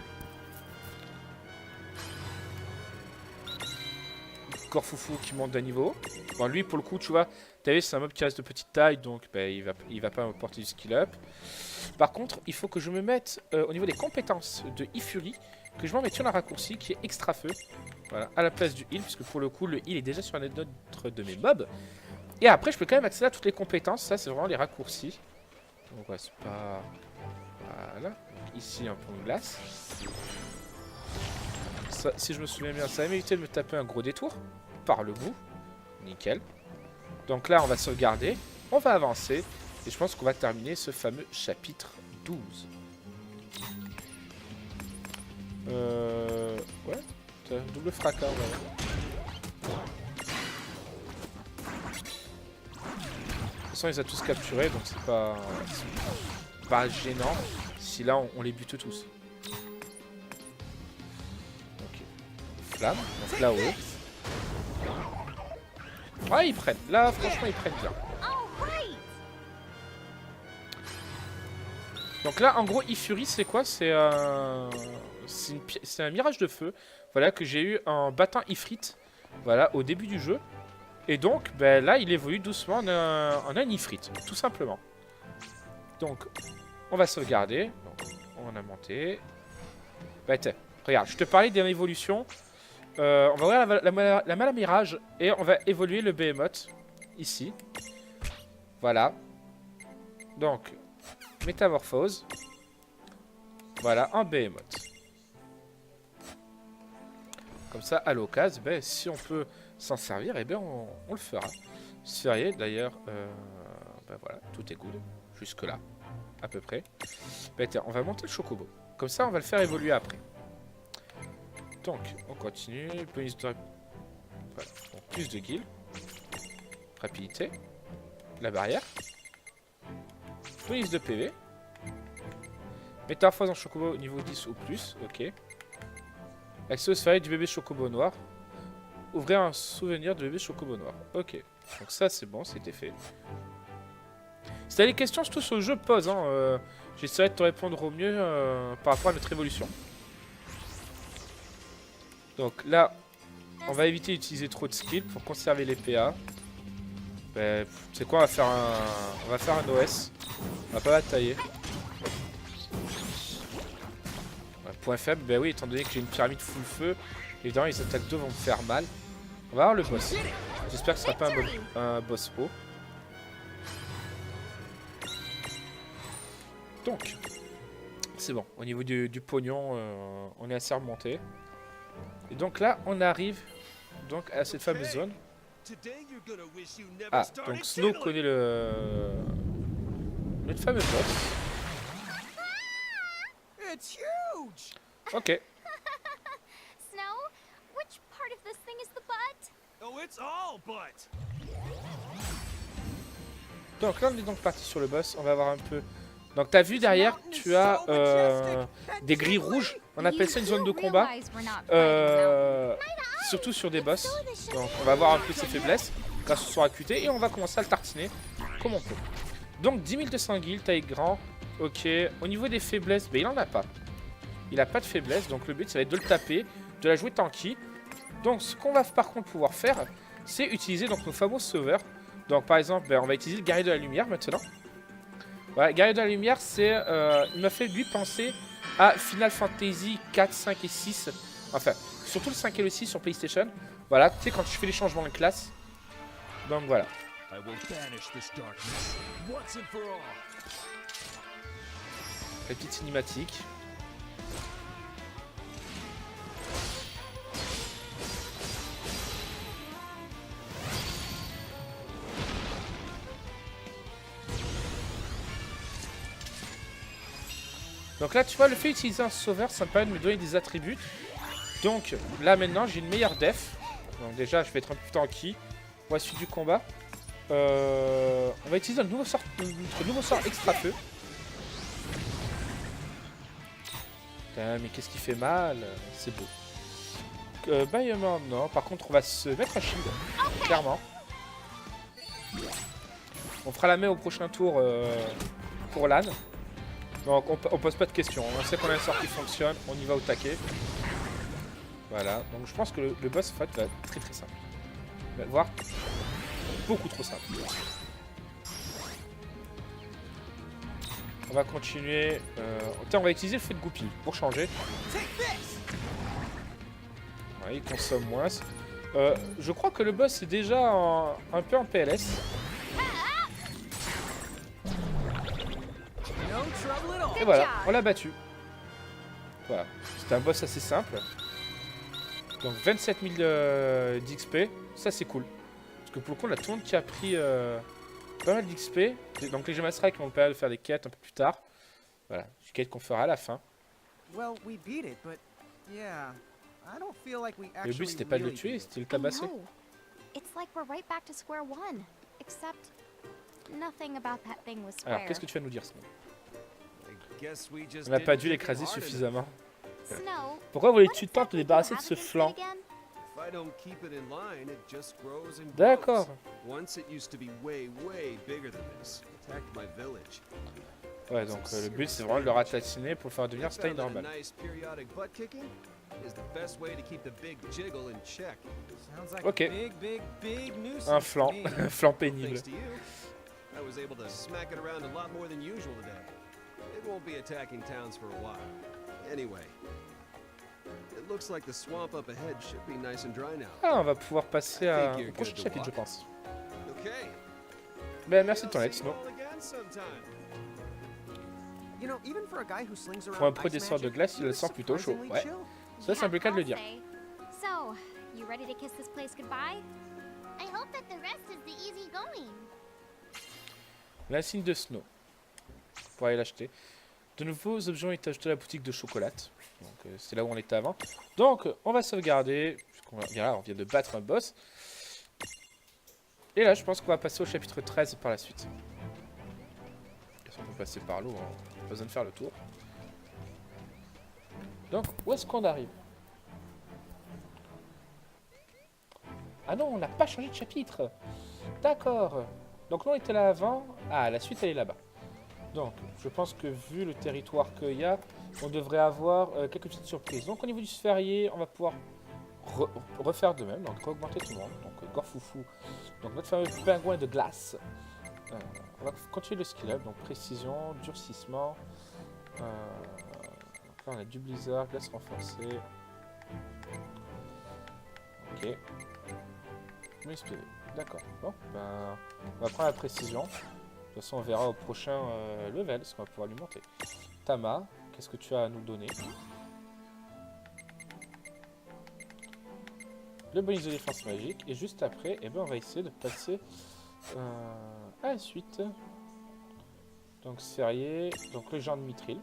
Speaker 2: Corfoufou qui monte d'un niveau. Bon, lui, pour le coup, tu vois, t'as vu, c'est un mob qui reste de petite taille, donc il va pas porter du skill up. Par contre, il faut que je me mette au niveau des compétences de Ifuri, que je m'en mette sur un raccourci qui est extra feu. Voilà, à la place du heal, puisque pour le coup, le heal est déjà sur un autre de mes mobs. Et après, je peux quand même accéder à toutes les compétences. Ça, c'est vraiment les raccourcis. Donc, ouais, c'est pas... Voilà. Donc, ici, un pont de glace. Ça, si je me souviens bien, ça va m'éviter de me taper un gros détour par le bout. Nickel. Donc là, on va sauvegarder. On va avancer. Et je pense qu'on va terminer ce fameux chapitre 12. Ouais. Double fracas, on va voir. De toute façon, il les a tous capturés, donc c'est pas gênant si là, on les bute tous. Flamme, donc là haut. Ouais, ils prennent. Là, franchement, ils prennent bien. Donc là, en gros, Ifuri, c'est quoi? C'est un mirage de feu. Voilà, que j'ai eu en battant Ifrit. Voilà, au début du jeu. Et donc, là, il évolue doucement en un Ifrit, tout simplement. Donc, on va sauvegarder. Donc, on a monté. Tiens, Regarde, je te parlais d'une évolution. On va ouvrir la malle à mirage et on va évoluer le Behemoth ici. Voilà. Donc, métamorphose. Voilà, un Behemoth. Comme ça, à l'occasion, ben, si on peut s'en servir, eh bien, on le fera. Sphérié, d'ailleurs, ben voilà, tout est good. Jusque là, à peu près. Ben, tiens, on va monter le Chocobo. Comme ça, on va le faire évoluer après. Donc, on continue. Bonus de... Voilà. Donc, plus de guild. Rapidité. La barrière. Bonus de PV. Métamorphose en Chocobo niveau 10 ou plus. Ok. Accès au sphérique du bébé Chocobo noir. Ouvrir un souvenir de bébé Chocobo noir. Ok. Donc ça, c'est bon, c'était fait. Si t'as des questions, surtout sur le jeu, pose. Hein, j'essaierai de te répondre au mieux par rapport à notre évolution. Donc là, on va éviter d'utiliser trop de skills pour conserver les PA. Ben, c'est quoi, on va faire un OS. On va pas batailler. Ouais, point faible, ben oui, étant donné que j'ai une pyramide full feu, évidemment les attaques d'eau vont me faire mal. On va voir le boss. J'espère que ce sera pas un boss haut. Donc, c'est bon. Au niveau du pognon, on est assez remonté. Et donc là, on arrive donc à cette fameuse zone. Ah, donc Snow connaît notre fameux boss.
Speaker 5: It's huge.
Speaker 2: Ok.
Speaker 3: Snow, which part of this thing is the butt?
Speaker 4: Oh, it's all butt.
Speaker 2: Donc là, on est donc parti sur le boss. On va voir un peu. Donc t'as vu derrière, tu as des grilles rouges. On appelle ça une zone de combat. Surtout sur des boss. Donc on va voir un peu ses faiblesses grâce au son acuité et on va commencer à le tartiner comme on peut. Donc 10 200 guilds, taille grand. Ok. Au niveau des faiblesses, ben, il en a pas. Il a pas de faiblesse. Donc le but ça va être de le taper, de la jouer tanky. Donc ce qu'on va par contre pouvoir faire, c'est utiliser donc nos fameux sauveurs. Donc par exemple, ben, on va utiliser le guerrier de la lumière maintenant. Voilà, guerrier de la lumière, c'est il m'a fait lui penser à Final Fantasy 4, 5 et 6. Enfin, surtout le 5 et le 6 sur PlayStation. Voilà, tu sais quand tu fais les changements de classe. Donc voilà. La petite cinématique. Donc là, tu vois, le fait d'utiliser un sauveur, ça me permet de me donner des attributs. Donc là, maintenant, j'ai une meilleure def. Donc déjà, je vais être un peu plus tanky. Pour la suite du combat. On va utiliser notre nouveau sort extra feu. Putain, mais qu'est-ce qui fait mal? C'est beau. Bâillement, non. Par contre, on va se mettre un shield. Clairement. On fera la main au prochain tour pour l'âne. Donc on pose pas de questions, on sait qu'on a un sort qui fonctionne, on y va au taquet. Voilà, donc je pense que le boss en fait va être très très simple. On va le voir, beaucoup trop simple. On va continuer, on va utiliser le feu de goupille pour changer. Ouais, il consomme moins. Je crois que le boss est déjà un peu en PLS. Et voilà, on l'a battu. Voilà, c'était un boss assez simple. Donc 27 000 d'XP, ça c'est cool. Parce que pour le coup, on a tout le monde qui a pris pas mal d'XP. Donc les Gemma Strike vont me permettre de faire des quêtes un peu plus tard. Voilà, des quêtes qu'on fera à la fin.
Speaker 5: Well, we beat it, but yeah, I don't feel like we
Speaker 2: Le
Speaker 5: actually
Speaker 2: but c'était pas de le
Speaker 5: really
Speaker 2: tuer,
Speaker 5: beat it.
Speaker 2: c'était le
Speaker 3: I
Speaker 2: tabasser.
Speaker 3: know. It's like we're right back to square one. Except nothing about that thing was
Speaker 2: Alors
Speaker 3: square.
Speaker 2: qu'est-ce que tu vas nous dire, Snow?
Speaker 4: On
Speaker 2: On n'a pas dû l'écraser suffisamment.
Speaker 3: Snow,
Speaker 2: Pourquoi voulais-tu tant te débarrasser de ce flanc? D'accord. Ouais, donc le but c'est vraiment de le ratatiner pour le faire devenir style normal.
Speaker 5: Sounds like
Speaker 2: Ok.
Speaker 5: a big nuisance
Speaker 2: Un
Speaker 5: to
Speaker 2: flanc,
Speaker 5: me.
Speaker 2: un flanc pénible.
Speaker 4: Thanks to you, I was able to smack it around a lot more than usual today. It won't be attacking towns for a while. Anyway, It looks like the swamp up ahead should be nice and dry now.
Speaker 2: Ah, on va pouvoir passer au prochain chapitre, je pense.
Speaker 4: Okay.
Speaker 2: Ben, merci de ton aide, sinon.
Speaker 4: All again sometime.
Speaker 5: You know, even for a guy who slings
Speaker 2: Pour un
Speaker 5: around
Speaker 2: pro
Speaker 5: ice
Speaker 2: descendeur de
Speaker 5: magic,
Speaker 2: glace, il
Speaker 5: he
Speaker 2: le
Speaker 5: was
Speaker 2: sent plutôt chaud.
Speaker 5: surprisingly
Speaker 2: Ouais.
Speaker 5: chill.
Speaker 2: Ça, c'est un peu le cas de le
Speaker 3: I'll
Speaker 2: dire.
Speaker 3: say. So, you ready to kiss this place goodbye?
Speaker 6: I hope that the rest is the easy going.
Speaker 2: L'insigne de Snow. Pour aller l'acheter. De nouveaux objets ont été ajoutés à la boutique de chocolat. Donc, c'est là où on était avant. Donc, on va sauvegarder. On vient de battre un boss. Et là, je pense qu'on va passer au chapitre 13 par la suite. On peut passer par l'eau, hein. Pas besoin de faire le tour. Donc, où est-ce qu'on arrive? Ah non, on n'a pas changé de chapitre. D'accord. Donc là, on était là avant. Ah, la suite, elle est là-bas. Donc, je pense que vu le territoire qu'il y a, on devrait avoir quelques petites surprises. Donc, au niveau du sphérié, on va pouvoir refaire de même. Donc, augmenter tout le monde. Donc, Gorfoufou. Donc, notre fameux pingouin de glace. On va continuer le skill up. Donc, précision, durcissement. Donc là, on a du blizzard, glace renforcée. Ok. D'accord. Bon, ben, on va prendre la précision. De toute façon, on verra au prochain level ce qu'on va pouvoir lui monter. Tama, qu'est-ce que tu as à nous donner? Le bonus de défense magique. Et juste après, eh ben, on va essayer de passer à la suite. Donc, sphérié. Donc, le genre de Mithril.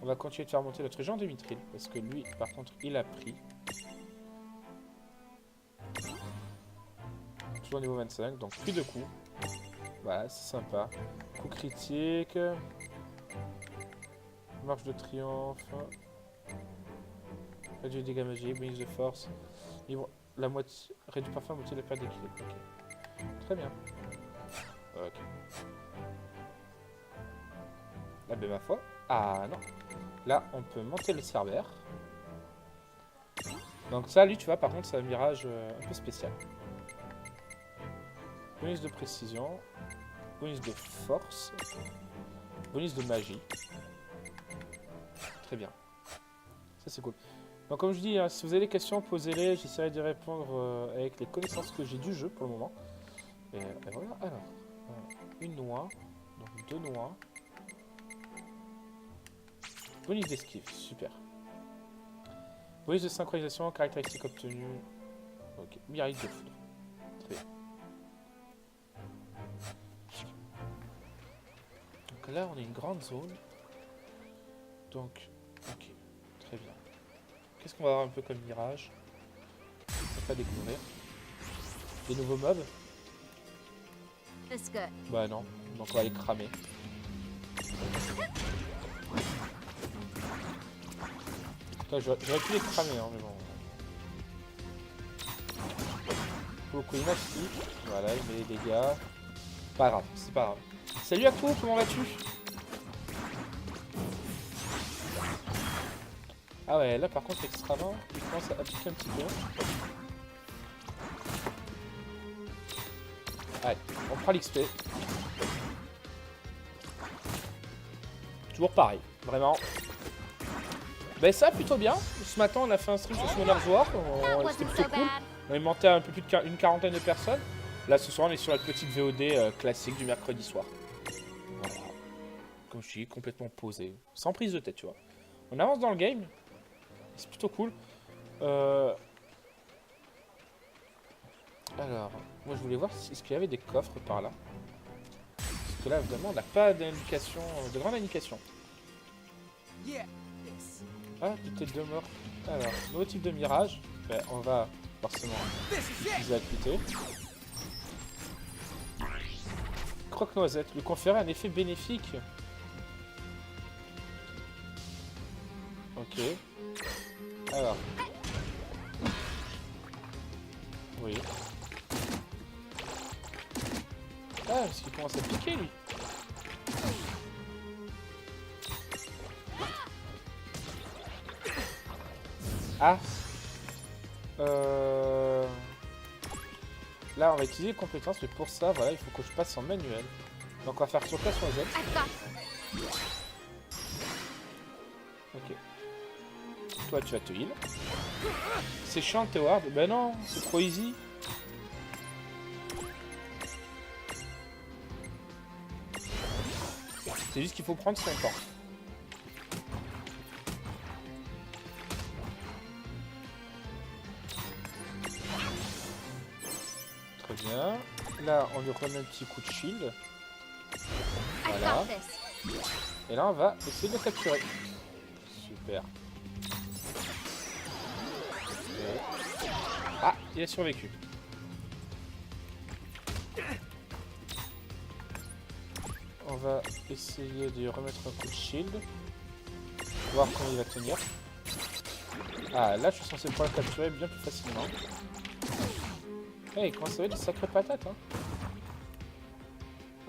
Speaker 2: On va continuer de faire monter notre genre de Mithril. Parce que lui, par contre, il a pris. Toujours niveau 25, donc plus de coups. Voilà, c'est sympa. Coup critique. Marche de triomphe. Réduit les dégâts magiques, bonus de force. La moitié. Réduit parfois la moitié de la perte d'équilibre. Ok. Très bien. Ok. Ah ben ma foi. Ah non. Là, on peut monter le cerbère. Donc ça, lui, tu vois, par contre, c'est un mirage un peu spécial. Bonus de précision, bonus de force, bonus de magie. Très bien. Ça c'est cool. Donc comme je dis, hein, si vous avez des questions, posez-les. J'essaierai d'y répondre avec les connaissances que j'ai du jeu pour le moment. Et voilà. Alors, une noix, donc 2 noix. Bonus d'esquive, super. Bonus de synchronisation, caractéristique obtenue. Ok, miraille de foudre. Très bien. Donc là, on a une grande zone. Donc, ok, très bien. Qu'est-ce qu'on va avoir un peu comme mirage? On va pas découvrir. Des nouveaux mobs?
Speaker 3: This good.
Speaker 2: Bah non, donc on va les cramer. J'aurais pu les cramer, hein, mais bon. Beaucoup élastique. Voilà, il met les dégâts. Pas grave, c'est pas grave. Salut à toi, comment vas-tu? Ah ouais, là par contre, extrêmement, il commence à appliquer un petit peu. Allez, on prend l'XP. Toujours pareil, vraiment. Ben ça, plutôt bien. Ce matin, on a fait un stream sur Summoner's War. C'était plutôt cool. On est monté à un peu plus d'une quarantaine de personnes. Là, ce soir, on est sur la petite VOD classique du mercredi soir. Voilà. Comme je dis, complètement posé. Sans prise de tête, tu vois. On avance dans le game. C'est plutôt cool. Alors, moi, je voulais voir est-ce qu'il y avait des coffres par là. Parce que là, évidemment, on n'a pas d'indication, de grande indication.
Speaker 5: Yeah.
Speaker 2: Ah, peut-être 2 morts. Alors, nouveau type de mirage. Ben, on va forcément utiliser l'acuité. Croque-noisette. Lui conférer un effet bénéfique. Ok. Alors. Oui. Ah, parce qu'il commence à piquer, lui. Ah. Là, on va utiliser les compétences, mais pour ça, voilà, il faut que je passe en manuel. Donc, on va faire sur casse-noisette. Ok. Toi, tu vas te heal. C'est chiant, Teward. Ben non, c'est trop easy. C'est juste qu'il faut prendre son temps. Très bien. Là, on lui remet un petit coup de shield.
Speaker 3: I
Speaker 2: Voilà.
Speaker 3: got this.
Speaker 2: Et là, on va essayer de le capturer. Super. Ah, il a survécu. On va essayer de lui remettre un coup de shield. Voir comment il va tenir. Ah, là, je suis censé pouvoir le capturer bien plus facilement. Hey, comment ça va être des sacrées patates, hein.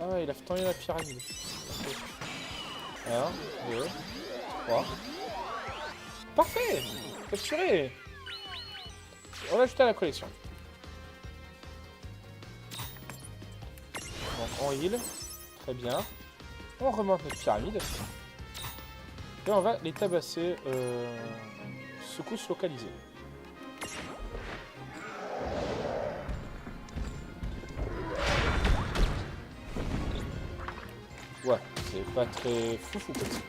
Speaker 2: Ah, il a tendu la pyramide. 1, 2, 3. Parfait! Capturé! On va ajouter à la collection. Donc on heal. Très bien. On remonte notre pyramide. Et on va les tabasser. Secousse localisée. Ouais, c'est pas très foufou comme ça.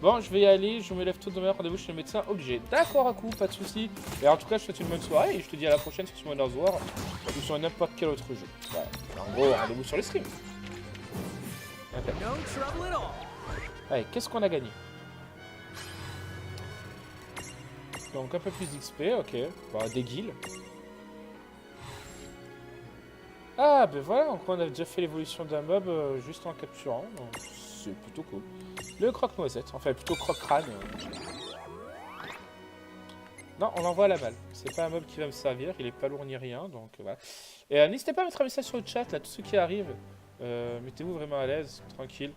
Speaker 2: Bon, je vais y aller, je me lève tout demain, rendez-vous chez le médecin obligé. D'accord, à coup, pas de soucis. Et en tout cas, je te souhaite une bonne soirée et je te dis à la prochaine sur Summoner's War ou sur n'importe quel autre jeu. Voilà. En gros, rendez-vous sur les streams. Ok.
Speaker 5: No trouble at all.
Speaker 2: Allez, qu'est-ce qu'on a gagné? Donc, un peu plus d'XP, ok. Bon, des guilds. Ah, ben voilà, donc on a déjà fait l'évolution d'un mob juste en capturant. Donc, c'est plutôt cool. Le croque-noisette, enfin plutôt croque-crâne. Non, on l'envoie à la balle. C'est pas un mob qui va me servir, il est pas lourd ni rien, donc voilà. Et n'hésitez pas à mettre un message sur le chat, là, tous ceux qui arrivent. Mettez-vous vraiment à l'aise, tranquille.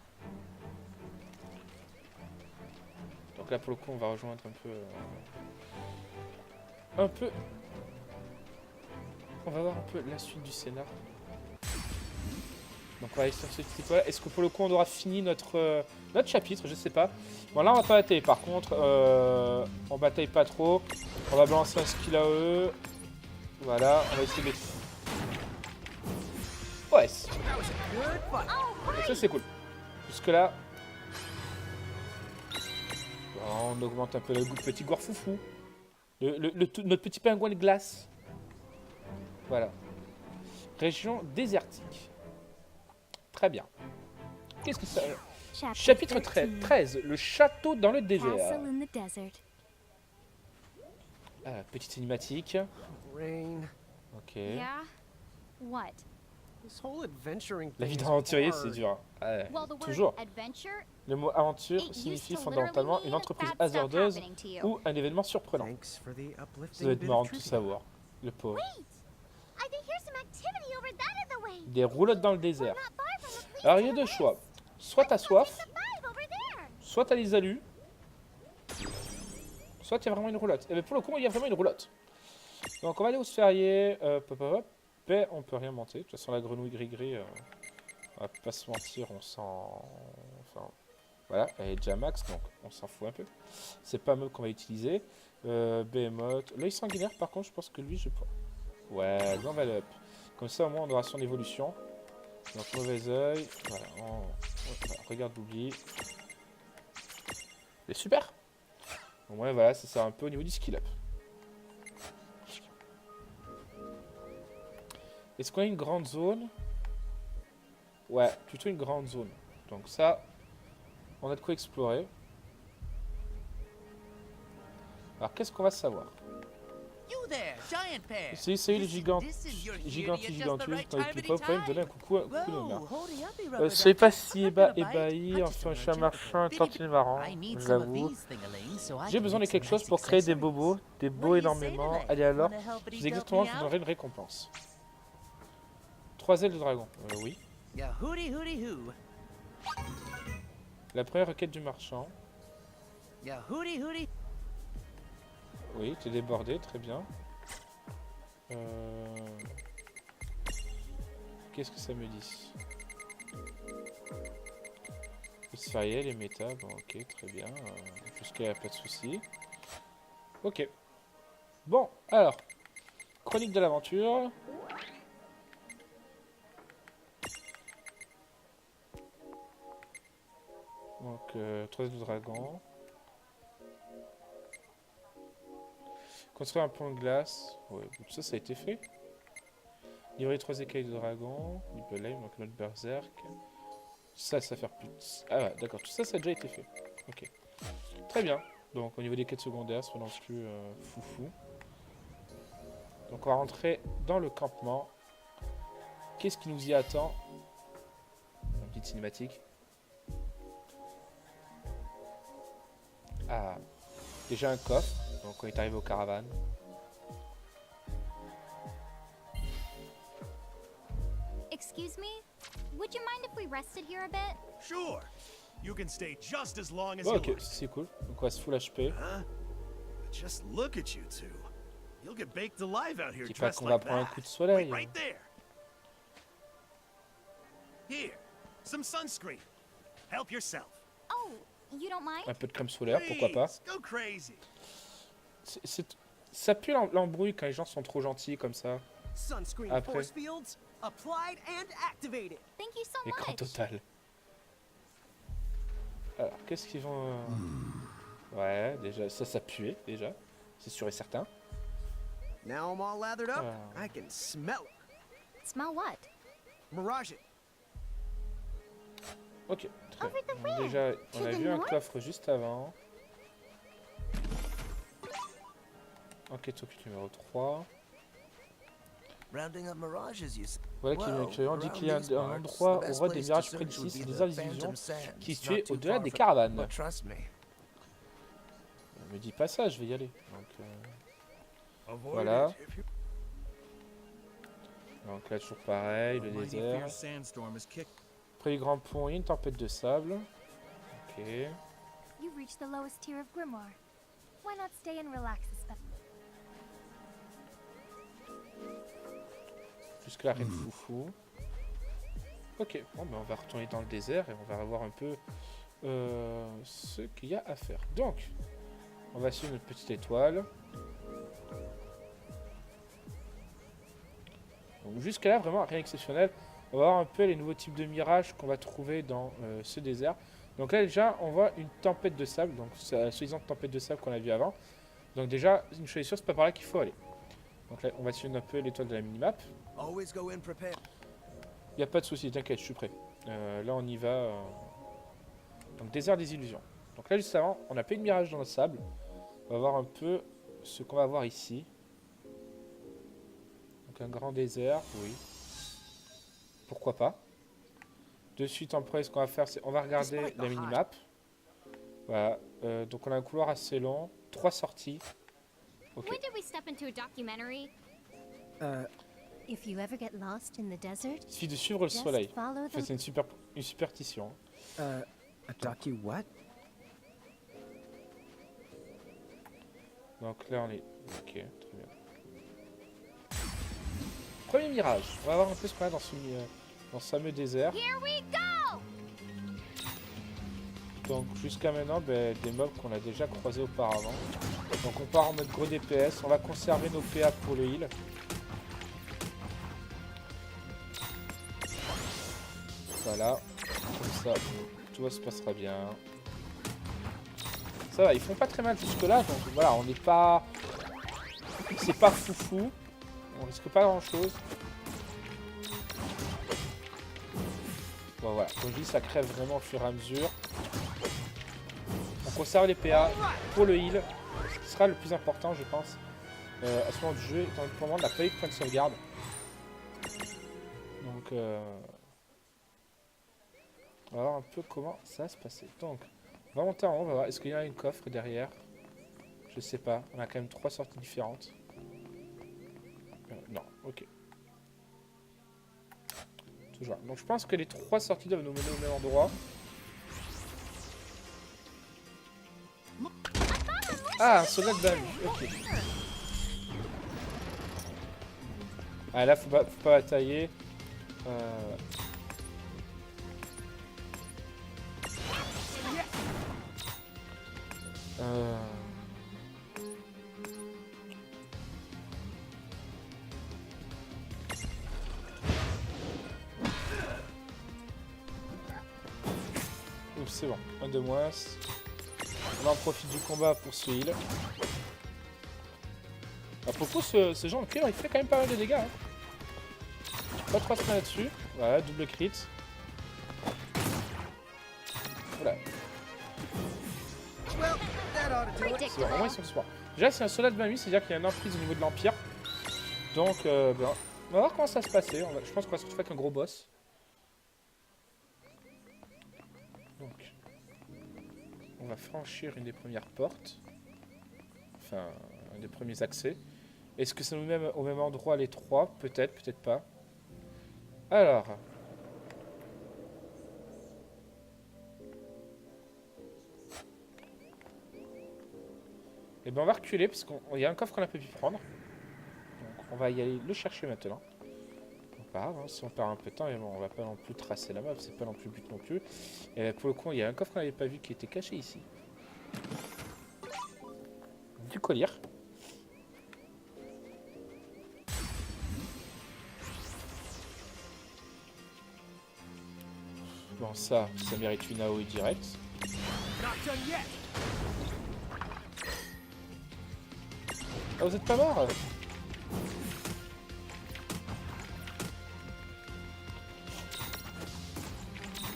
Speaker 2: Donc là, pour le coup, on va rejoindre un peu... On va voir un peu la suite du scénar. Donc on va aller sur ce petit là. Est-ce que pour le coup on aura fini notre chapitre? Je sais pas. Bon là on va pas batailler par contre. On bataille pas trop. On va balancer un skill à eux. Voilà, on va essayer de... Ouais. Donc ça c'est cool. Jusque là. Bon, on augmente un peu le petit gour foufou. Notre petit pingouin de glace. Voilà. Région désertique. Très bien. Qu'est-ce que ça... Chapitre 13. Le château dans le désert.
Speaker 3: Castle in the desert.
Speaker 2: Ah, petite cinématique.
Speaker 5: Rain.
Speaker 2: Ok.
Speaker 3: Yeah? What?
Speaker 5: This whole adventuring
Speaker 2: La vie
Speaker 5: thing is
Speaker 2: d'aventurier,
Speaker 5: hard.
Speaker 2: c'est dur. Ouais,
Speaker 3: Well, the word
Speaker 2: toujours.
Speaker 3: adventure,
Speaker 2: Le mot aventure
Speaker 3: it used
Speaker 2: signifie
Speaker 3: to
Speaker 2: fondamentalement
Speaker 3: literally
Speaker 2: une
Speaker 3: mean
Speaker 2: entreprise
Speaker 3: bad stuff
Speaker 2: hasardeuse
Speaker 3: happening to you.
Speaker 2: ou un événement surprenant.
Speaker 5: Thanks for the
Speaker 2: Ça
Speaker 5: uplifting
Speaker 2: doit être
Speaker 5: bit
Speaker 2: marrant
Speaker 5: of
Speaker 2: de tout
Speaker 5: trivia.
Speaker 2: savoir. Le pauvre.
Speaker 6: Wait! I can hear some activity over that in the way.
Speaker 2: Des roulottes dans le désert.
Speaker 6: Not far from the place
Speaker 2: Alors il y a
Speaker 6: on
Speaker 2: deux
Speaker 6: the
Speaker 2: choix.
Speaker 6: list.
Speaker 2: Soit t'as soif,
Speaker 6: The five over there.
Speaker 2: soit t'as les alus, soit il y a vraiment une roulotte. Et bien pour le coup, il y a vraiment une roulotte. Donc on va aller au sphérié. Hop, hop, hop. Mais on peut rien monter. De toute façon, la grenouille gris-gris, on va pas se mentir, on s'en... Enfin, voilà, elle est déjà max, donc on s'en fout un peu. C'est pas un meuble qu'on va utiliser. Behemoth. L'œil sanguinaire, par contre, je pense que lui, je peux... Ouais, lui, on va l'up. Comme ça, au moins, on aura son évolution. Donc, mauvais œil. Voilà, voilà, regarde l'oubli. C'est super. Au moins, voilà, c'est ça un peu au niveau du skill up. Est-ce qu'on a une grande zone? Ouais, plutôt une grande zone. Donc ça, on a de quoi explorer. Alors, qu'est-ce qu'on va savoir?
Speaker 7: You there, giant pear.
Speaker 2: Salut les gigantes,
Speaker 7: Listen, you're here
Speaker 2: gigantes,
Speaker 7: at just
Speaker 2: gigantes,
Speaker 7: the right
Speaker 2: dans les
Speaker 7: time
Speaker 2: people, vous pouvez me donner un coucou de
Speaker 7: Whoa,
Speaker 2: main.
Speaker 7: hold up, you rubber
Speaker 2: Je sais pas
Speaker 7: ducky.
Speaker 2: si
Speaker 7: I'm not gonna bite.
Speaker 2: ébahi,
Speaker 7: I'm just
Speaker 2: enfin
Speaker 7: a
Speaker 2: je suis un
Speaker 7: merchant
Speaker 2: marchand, un
Speaker 7: with a
Speaker 2: tantinet marrant,
Speaker 7: I need
Speaker 2: je
Speaker 7: some of
Speaker 2: l'avoue.
Speaker 7: these thing-a-lings so I
Speaker 2: J'ai
Speaker 7: can
Speaker 2: besoin de
Speaker 7: make
Speaker 2: quelque
Speaker 7: some
Speaker 2: chose
Speaker 7: nice
Speaker 2: pour créer des
Speaker 7: accessories.
Speaker 2: bobos, des beaux
Speaker 7: What do you say
Speaker 2: énormément.
Speaker 7: to that?
Speaker 2: Allez alors,
Speaker 7: Wanna help
Speaker 2: je
Speaker 7: it
Speaker 2: sais
Speaker 7: help
Speaker 2: exactement,
Speaker 7: me
Speaker 2: je vous
Speaker 7: out?
Speaker 2: donnerai une récompense. 3 ailes de dragon, oui.
Speaker 7: Yeah, hooty hooty hoo.
Speaker 2: La première requête du marchand.
Speaker 7: Yeah, hooty hooty.
Speaker 2: Oui, t'es débordé, très bien. Qu'est-ce que ça me dit? Le sphérié, les méta, bon ok, très bien. Jusqu'à là, pas de soucis. Ok. Bon, alors. Chronique de l'aventure. Donc, 3 de dragon. Construire un pont de glace. Ouais, tout ça, ça a été fait. Livrer 3 écailles de dragon. Nibelheim, donc notre berserk. Ça faire plus. Ah ouais, d'accord, tout ça, ça a déjà été fait. Ok. Très bien. Donc, au niveau des quêtes secondaires, soyons plus foufou. Donc, on va rentrer dans le campement. Qu'est-ce qui nous y attend? Une petite cinématique. Ah, déjà un coffre, donc on est arrivé aux caravanes.
Speaker 3: Excuse me? Would you mind if we rested here a bit?
Speaker 8: Sure. You can stay just as long as
Speaker 2: Bon,
Speaker 8: you
Speaker 2: ok,
Speaker 8: like.
Speaker 2: c'est cool. Donc on va se full HP.
Speaker 8: Huh? But just look at you two. You'll get baked alive out here
Speaker 2: Dis pas
Speaker 8: dressed
Speaker 2: qu'on va
Speaker 8: like
Speaker 2: prendre un
Speaker 8: that.
Speaker 2: coup de soleil.
Speaker 8: Wait right there. Here, some sunscreen. Help yourself.
Speaker 3: Oh, you don't mind?
Speaker 2: Un peu de crème solaire, pourquoi pas.
Speaker 8: Please, go crazy.
Speaker 2: Ça pue l'embrouille quand les gens sont trop gentils comme ça.
Speaker 5: Sunscreen
Speaker 2: Après.
Speaker 5: force fields applied and activated.
Speaker 3: Thank you so
Speaker 2: Écran
Speaker 3: much.
Speaker 2: total. Alors, qu'est-ce qu'ils vont... Ouais, déjà, ça puait, déjà. C'est sûr et certain.
Speaker 5: Now I'm all lathered up.
Speaker 2: Ah.
Speaker 5: I can smell it.
Speaker 3: Smell what?
Speaker 5: Mirage it.
Speaker 2: Ok, très
Speaker 3: Over the
Speaker 2: bien.
Speaker 3: wind.
Speaker 2: Déjà, on
Speaker 3: To
Speaker 2: a
Speaker 3: the
Speaker 2: vu un
Speaker 3: north?
Speaker 2: coffre juste avant. Enquête occulte numéro 3.
Speaker 7: Rounding up mirages, you say.
Speaker 2: Voilà qui vient écrire. On dit qu'il y a un endroit au roi des mirages près d'ici, c'est des illusions qui se tuent au-delà des caravanes.
Speaker 7: But trust me.
Speaker 2: Ne me dis pas ça, je vais y aller. Donc,
Speaker 8: Avoid
Speaker 2: voilà.
Speaker 8: it if you-
Speaker 2: Donc là, toujours pareil, le
Speaker 8: Mighty
Speaker 2: désert.
Speaker 8: fierce sandstorm is kicked.
Speaker 2: Après les grands ponts, il y a une tempête de sable. Ok.
Speaker 3: You've reached the lowest tier of Grimoire. Why not stay and relax a bit?
Speaker 2: Jusque la reine foufou. Ok, bon, ben on va retourner dans le désert et on va revoir un peu ce qu'il y a à faire. Donc, on va suivre notre petite étoile. Donc jusqu'à là, vraiment rien d'exceptionnel. On va voir un peu les nouveaux types de mirages qu'on va trouver dans ce désert. Donc là déjà, on voit une tempête de sable. Donc c'est la soi-disant tempête de sable qu'on a vu avant. Donc déjà, une chose est sûre, c'est pas par là qu'il faut aller. Donc là, on va suivre un peu l'étoile de la minimap.
Speaker 5: Always go in prepared.
Speaker 2: Il n'y a pas de souci, t'inquiète, je suis prêt. Là, on y va. Donc, désert des illusions. Donc là, juste avant, on a plein de mirages dans le sable. On va voir un peu ce qu'on va voir ici. Donc, un grand désert, oui. Pourquoi pas. De suite, en premier, ce qu'on va faire, c'est on va regarder la minimap. Voilà. Donc, on a un couloir assez long. 3 sorties. Ok.
Speaker 6: When did we step into a documentary?
Speaker 3: If you ever get lost in the desert,
Speaker 2: Il suffit de suivre le
Speaker 3: just
Speaker 2: soleil.
Speaker 3: follow
Speaker 2: Enfin,
Speaker 3: the...
Speaker 2: c'est une superstition.
Speaker 5: A docu what?
Speaker 2: Donc là on est... Ok, très bien. Premier mirage. On va voir un peu ce qu'on a dans ce fameux désert.
Speaker 6: Here we go!
Speaker 2: Donc jusqu'à maintenant, ben, des mobs qu'on a déjà croisés auparavant. Donc on part en mode gros DPS. On va conserver nos PA pour le heal. Voilà. Comme ça, tout se passera bien. Ça va, ils font pas très mal jusque là. Donc voilà, on n'est pas... C'est pas foufou. On risque pas grand chose. Bon voilà, comme je dis, ça crève vraiment au fur et à mesure. On conserve les PA pour le heal. Ce qui sera le plus important, je pense. À ce moment du jeu, étant donné que pour le moment, on n'a pas eu de point de sauvegarde. Donc, on va voir un peu comment ça va se passer. Donc, on va monter en haut, on va voir. Est-ce qu'il y a une coffre derrière? Je sais pas. On a quand même 3 sorties différentes. Non, ok. Toujours. Donc je pense que les 3 sorties doivent nous mener au même endroit. Ah, un soldat de dame. Ok. Ah là, faut pas batailler. c'est bon. Un de moins. On en profite du combat pour ce heal. À propos, ce genre de cuivre, il fait quand même pas mal de dégâts. Hein. Pas 3 spins là-dessus. Voilà, double crit. Voilà.
Speaker 5: Well, that ought to do it.
Speaker 2: C'est vraiment, ils sont super. Déjà, c'est un soldat de mamie, c'est-à-dire qu'il y a une emprise au niveau de l'Empire. Donc, ben, on va voir comment ça va se passer. Je pense qu'on va se retrouver avec un gros boss. Donc, on va franchir une des premières portes. Enfin, un des premiers accès. Est-ce que ça nous met au même endroit les trois? Peut-être, peut-être pas. Alors. Et ben on va reculer parce qu'il y a un coffre qu'on a pas pu prendre. Donc on va y aller le chercher maintenant. Donc, pas grave, hein, si on perd un peu de temps, et bon, on va pas non plus tracer la map, c'est pas non plus le but non plus. Et pour le coup, il y a un coffre qu'on n'avait pas vu qui était caché ici. Du collier. Bon ça mérite une AOE direct.
Speaker 5: Not done yet.
Speaker 2: Ah, vous êtes pas mort?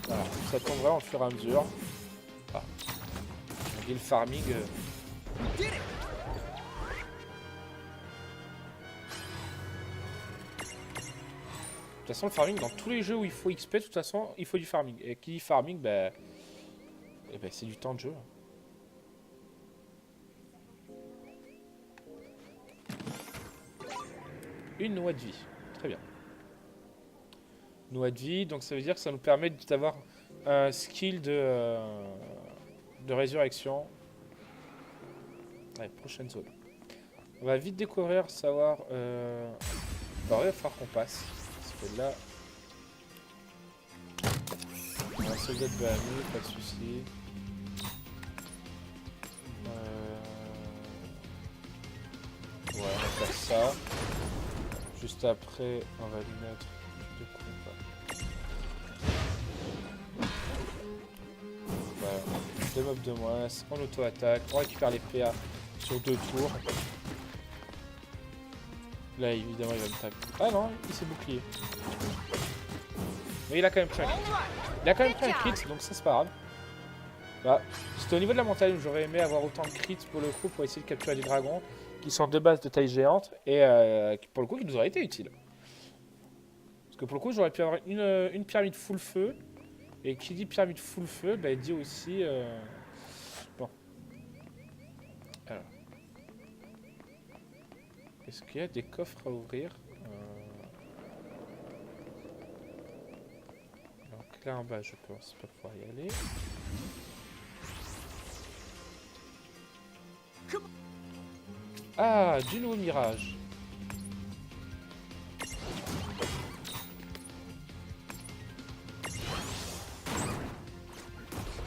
Speaker 2: Voilà, ça tombera au fur et à mesure. Ah. Et le farming.
Speaker 5: Did it.
Speaker 2: De toute façon, le farming, dans tous les jeux où il faut XP, de toute façon, il faut du farming. Et qui dit farming, bah, eh ben, c'est du temps de jeu. Une noix de vie. Très bien. Noix de vie, donc ça veut dire que ça nous permet d'avoir un skill de résurrection. Allez, prochaine zone. On va vite découvrir, savoir... Alors, il va falloir qu'on passe. Parce que là... On a un soldat de Bahamut, pas de soucis. Ouais, on va faire ça. Juste après, on va lui mettre de combat. Voilà. 2 mobs de moins, on auto-attaque, on récupère les PA sur 2 tours. Là, évidemment, il va me taper. Ah non, il s'est bouclier. Mais il a quand même pris un crit. Il a quand même pris un crit, donc ça c'est pas grave. Là, c'était au niveau de la montagne où j'aurais aimé avoir autant de crits pour le coup pour essayer de capturer des dragons qui sont de base de taille géante et qui, pour le coup qui nous auraient été utiles. Parce que pour le coup j'aurais pu avoir une pyramide full feu et qui dit pyramide full feu bah, il dit aussi bon. Alors. Est-ce qu'il y a des coffres à ouvrir Donc là en bas je pense pas pouvoir y aller. Ah, du nouveau mirage.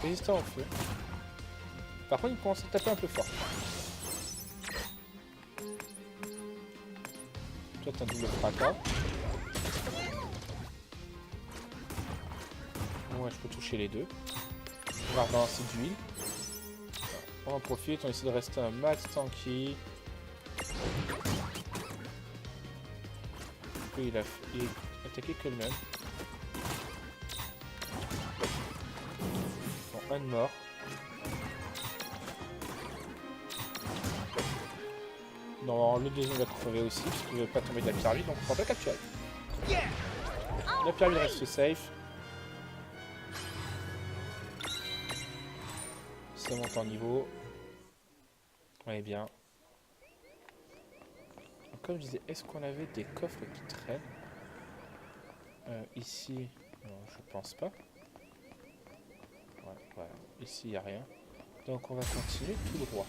Speaker 2: Résistant au feu. Par contre, il commence à taper un peu fort. Toi, t'as un double fracas. Moi, je peux toucher les deux. On va relancer d'huile. On en profite, on essaie de rester un max tanky. Il a attaqué que le même. Bon, un de mort. Non, le deuxième va crever aussi, parce qu'il ne veut pas tomber de la pyramide, donc on ne pourra pas capturer. La pyramide reste safe. Ça monte en niveau. Ouais, bien. Comme je disais, est-ce qu'on avait des coffres qui traînent ici, non, je pense pas. Ouais, voilà. Ici, il n'y a rien. Donc, on va continuer tout droit.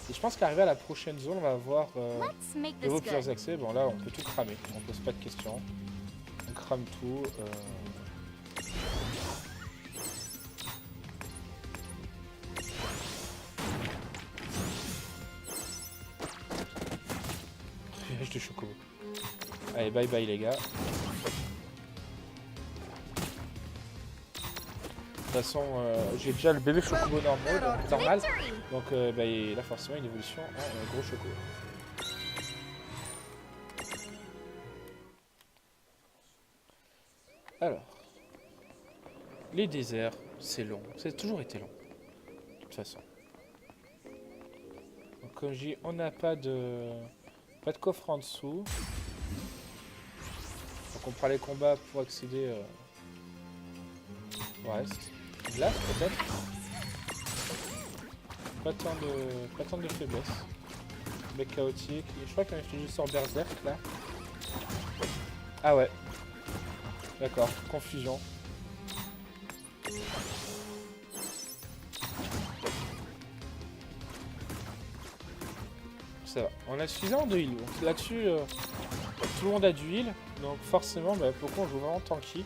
Speaker 2: Et je pense qu'arrivé à la prochaine zone, on va avoir de nouveau plusieurs accès. Bon, là, on peut tout cramer. On pose pas de questions. On crame tout. De chocobo. Allez, bye bye les gars. façon, j'ai déjà le bébé chocobo normal.
Speaker 3: Victory!
Speaker 2: Donc bah, il a forcément une évolution en gros chocobo. Alors, les déserts, c'est long. C'est toujours été long. De toute façon. Donc, comme je dis, on n'a pas de coffre en dessous. Donc on prend les combats pour accéder au reste. Glace peut-être. Pas tant de faiblesse. Mec chaotique. Je crois qu'il je sors berserk là. Ah ouais. D'accord, confusion. Ça va. On a suffisamment de heal. Donc là-dessus, tout le monde a du heal. Donc forcément, bah, pourquoi on joue vraiment tanky.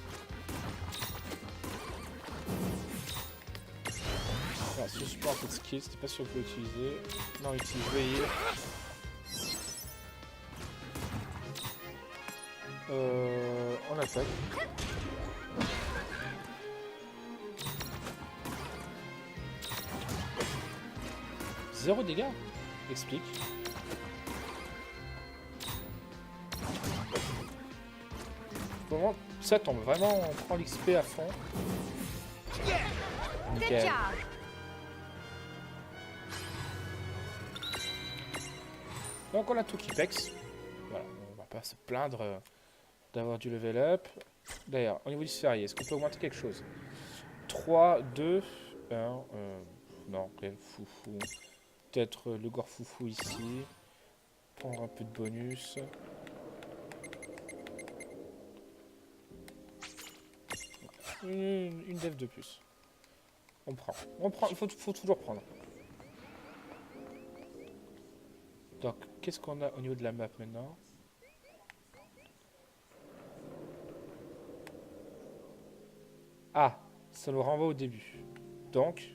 Speaker 2: Voilà, si je suis pas un peu de skill, c'était pas sûr que je peux l'utiliser. Non, utilise le heal. On attaque. Zéro dégâts. Explique. Pour le moment, ça tombe vraiment, on prend l'XP à fond.
Speaker 3: Good
Speaker 2: Nickel.
Speaker 3: job!
Speaker 2: Donc on a tout qui pex. Voilà, on va pas se plaindre d'avoir du level up. D'ailleurs, au niveau du sphérié, est-ce qu'on peut augmenter quelque chose? 3, 2, 1, non, rien de foufou. Peut-être le gore foufou ici. Prendre un peu de bonus. Une dev de plus. On prend, il faut toujours prendre. Donc, qu'est-ce qu'on a au niveau de la map maintenant? Ah, ça nous renvoie au début. Donc,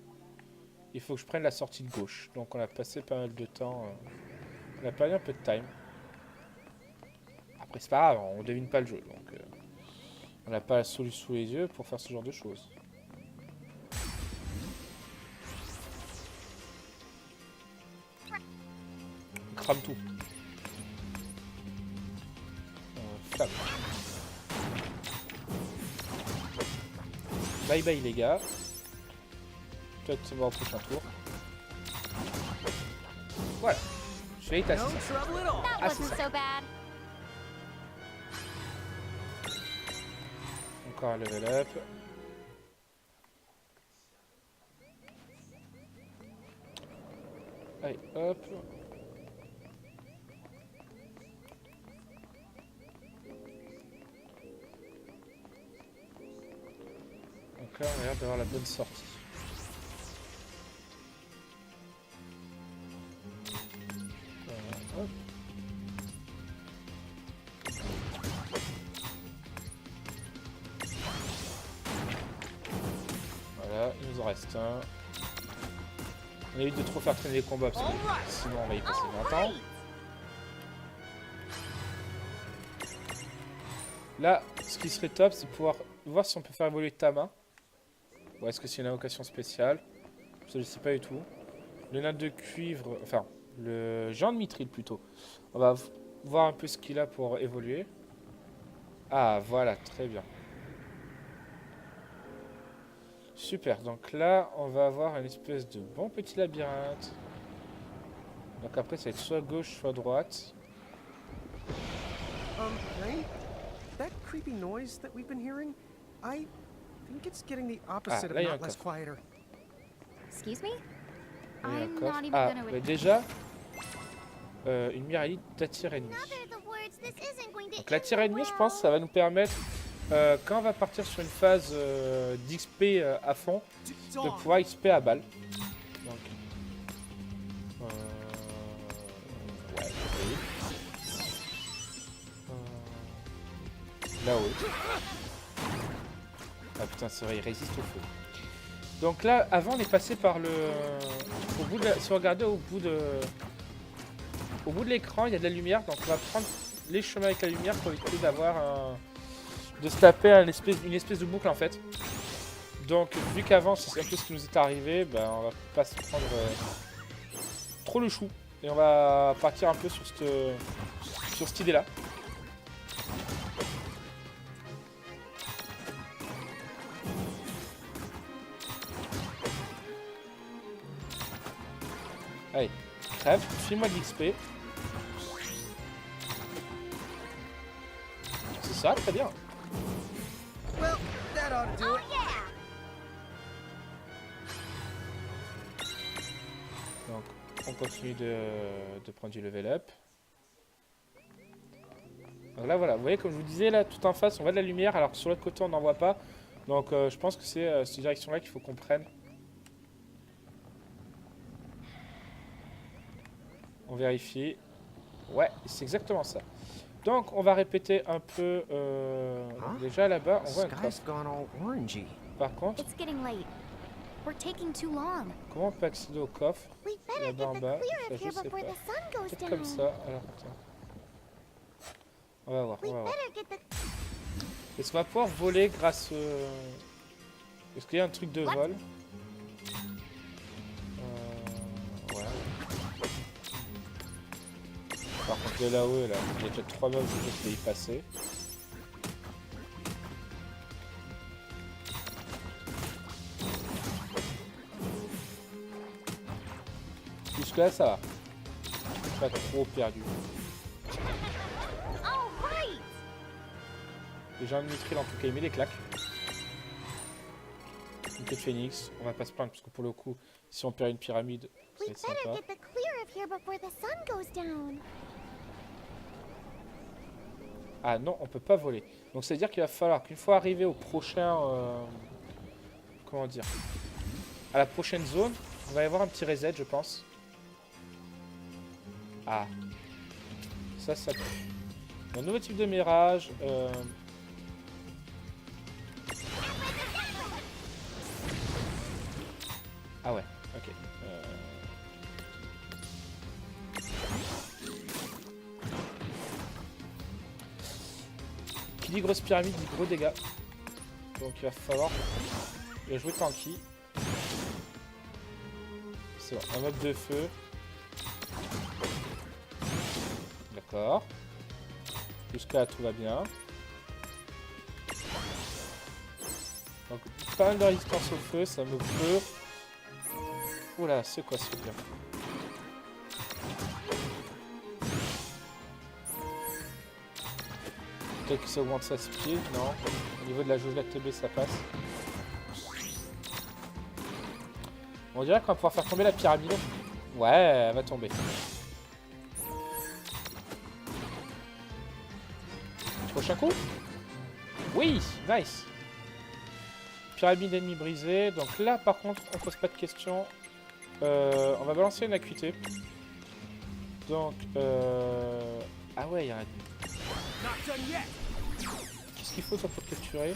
Speaker 2: il faut que je prenne la sortie de gauche. Donc, on a passé pas mal de temps. On a perdu un peu de time. Après, c'est pas grave, on devine pas le jeu. Donc, on n'a pas la solution sous les yeux pour faire ce genre de choses. On crame tout. Flamme. Bye bye les gars. Peut-être se voir au prochain tour. Voilà. Je vais y tasser ça.
Speaker 3: That
Speaker 2: Ah, c'est
Speaker 3: wasn't
Speaker 2: ça.
Speaker 3: so bad.
Speaker 2: Encore un level up. Allez, hop. Donc là, on a l'air d'avoir la bonne sortie. Hop. Voilà, il nous en reste un. On évite de trop faire traîner les combats parce que sinon on va y passer 20 ans. Là, ce qui serait top, c'est de pouvoir voir si on peut faire évoluer Tama. Ou est-ce que c'est une invocation spéciale? Ça, je sais pas du tout. Le nain de cuivre, enfin, le géant de mithril plutôt. On va voir un peu ce qu'il a pour évoluer. Ah, voilà, très bien. Super, donc là, on va avoir une espèce de bon petit labyrinthe. Donc après, ça va être soit gauche, soit droite.
Speaker 5: Rain? That creepy noise that we've been hearing, I think it's getting the opposite
Speaker 2: là, il y a
Speaker 5: of
Speaker 2: un
Speaker 5: not less
Speaker 2: coffre.
Speaker 5: quieter.
Speaker 3: Excuse me?
Speaker 2: Il y a un
Speaker 3: I'm
Speaker 2: coffre.
Speaker 3: not even
Speaker 2: Ah,
Speaker 3: gonna
Speaker 2: mais déjà, une miraille d'attire ennemi.
Speaker 6: In other words, this isn't going to
Speaker 2: Donc la
Speaker 6: end
Speaker 2: tire ennemi, je
Speaker 6: well.
Speaker 2: pense, ça va nous permettre, quand on va partir sur une phase d'XP à fond, de pouvoir XP à balle. Donc, ouais, ok. Là-haut. Ah putain, c'est vrai, il résiste au feu. Donc là, avant, on est passé par le... Au bout de la... Si vous regardez au bout de l'écran, il y a de la lumière. Donc on va prendre les chemins avec la lumière pour éviter d'avoir un... de se taper une espèce de boucle en fait. Donc vu qu'avant c'est un peu ce qui nous est arrivé, ben, on va pas se prendre trop le chou. Et on va partir un peu sur cette idée là. Allez, crève, file-moi de l'XP. C'est ça, très bien.
Speaker 5: Well, that ought to do it.
Speaker 2: Donc, on continue de prendre du level up. Donc là, voilà, vous voyez, comme je vous disais, là, tout en face, on voit de la lumière, alors que sur l'autre côté, on n'en voit pas. Donc, je pense que c'est cette direction-là qu'il faut qu'on prenne. On vérifie. Ouais, c'est exactement ça. Donc, on va répéter un peu. Déjà, là-bas, on voit un
Speaker 5: Sky's
Speaker 2: coffre.
Speaker 5: gone all orangey.
Speaker 2: Par contre,
Speaker 3: It's getting late. We're taking too long.
Speaker 2: comment on peut accéder au coffre?
Speaker 6: We better
Speaker 2: Là-bas en
Speaker 6: get the
Speaker 2: bas,
Speaker 6: clear
Speaker 2: ça,
Speaker 6: of
Speaker 2: je
Speaker 6: here
Speaker 2: sais
Speaker 6: before
Speaker 2: pas.
Speaker 6: the sun goes
Speaker 2: Peut-être
Speaker 6: down.
Speaker 2: comme ça. Alors, attends. On va voir,
Speaker 6: We
Speaker 2: on va voir.
Speaker 6: better get the.
Speaker 2: Est-ce qu'on va pouvoir voler grâce... Est-ce qu'il y a un truc de vol? Ouais. Par contre, de là-haut, là, il y a déjà 3 mobs, je peux y passer. Jusque là, ça va. Je suis pas trop perdu.
Speaker 6: All right.
Speaker 2: Les gens de Mithril, en tout cas, il met des claques. Une queue de phénix, on va pas se plaindre parce que pour le coup, si on perd une pyramide, ça va
Speaker 6: We
Speaker 2: être
Speaker 6: better
Speaker 2: sympa.
Speaker 6: get the clear of here before the sun goes down.
Speaker 2: Ah non, on peut pas voler. Donc c'est à dire qu'il va falloir qu'une fois arrivé au prochain... comment dire? À la prochaine zone, on va y avoir un petit reset, je pense. Ah. Ça peut. Un nouveau type de mirage. Ah ouais, ok. Qui dit grosse pyramide dit gros dégâts. Donc il va falloir jouer tanky. C'est bon, un mode de feu. D'accord. Jusqu'à là tout va bien. Donc pas mal de résistance au feu, ça me peut. Oula, c'est quoi ce bien? Peut-être que ça augmente sa speed, non. Au niveau de la jauge d'ATB, ça passe. On dirait qu'on va pouvoir faire tomber la pyramide. Ouais, elle va tomber. Prochain coup? Oui, nice. Pyramide ennemie brisée. Donc là, par contre, on pose pas de questions. On va balancer une acuité. Donc, ah ouais, il y a un... Qu'est-ce qu'il faut toi pour te capturer?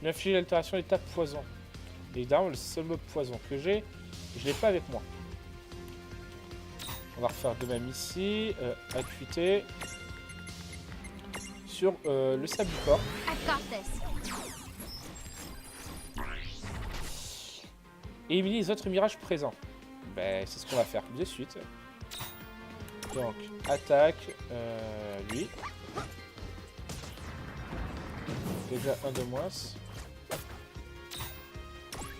Speaker 2: Une infliger l'altération d'état poison. Évidemment, le seul mob poison que j'ai, je l'ai pas avec moi. On va refaire de même ici. Acuité. Sur le sable du corps.
Speaker 3: I've got this.
Speaker 2: Et éliminer les autres mirages présents. Ben, c'est ce qu'on va faire de suite. Donc, attaque, lui. Déjà un de moins.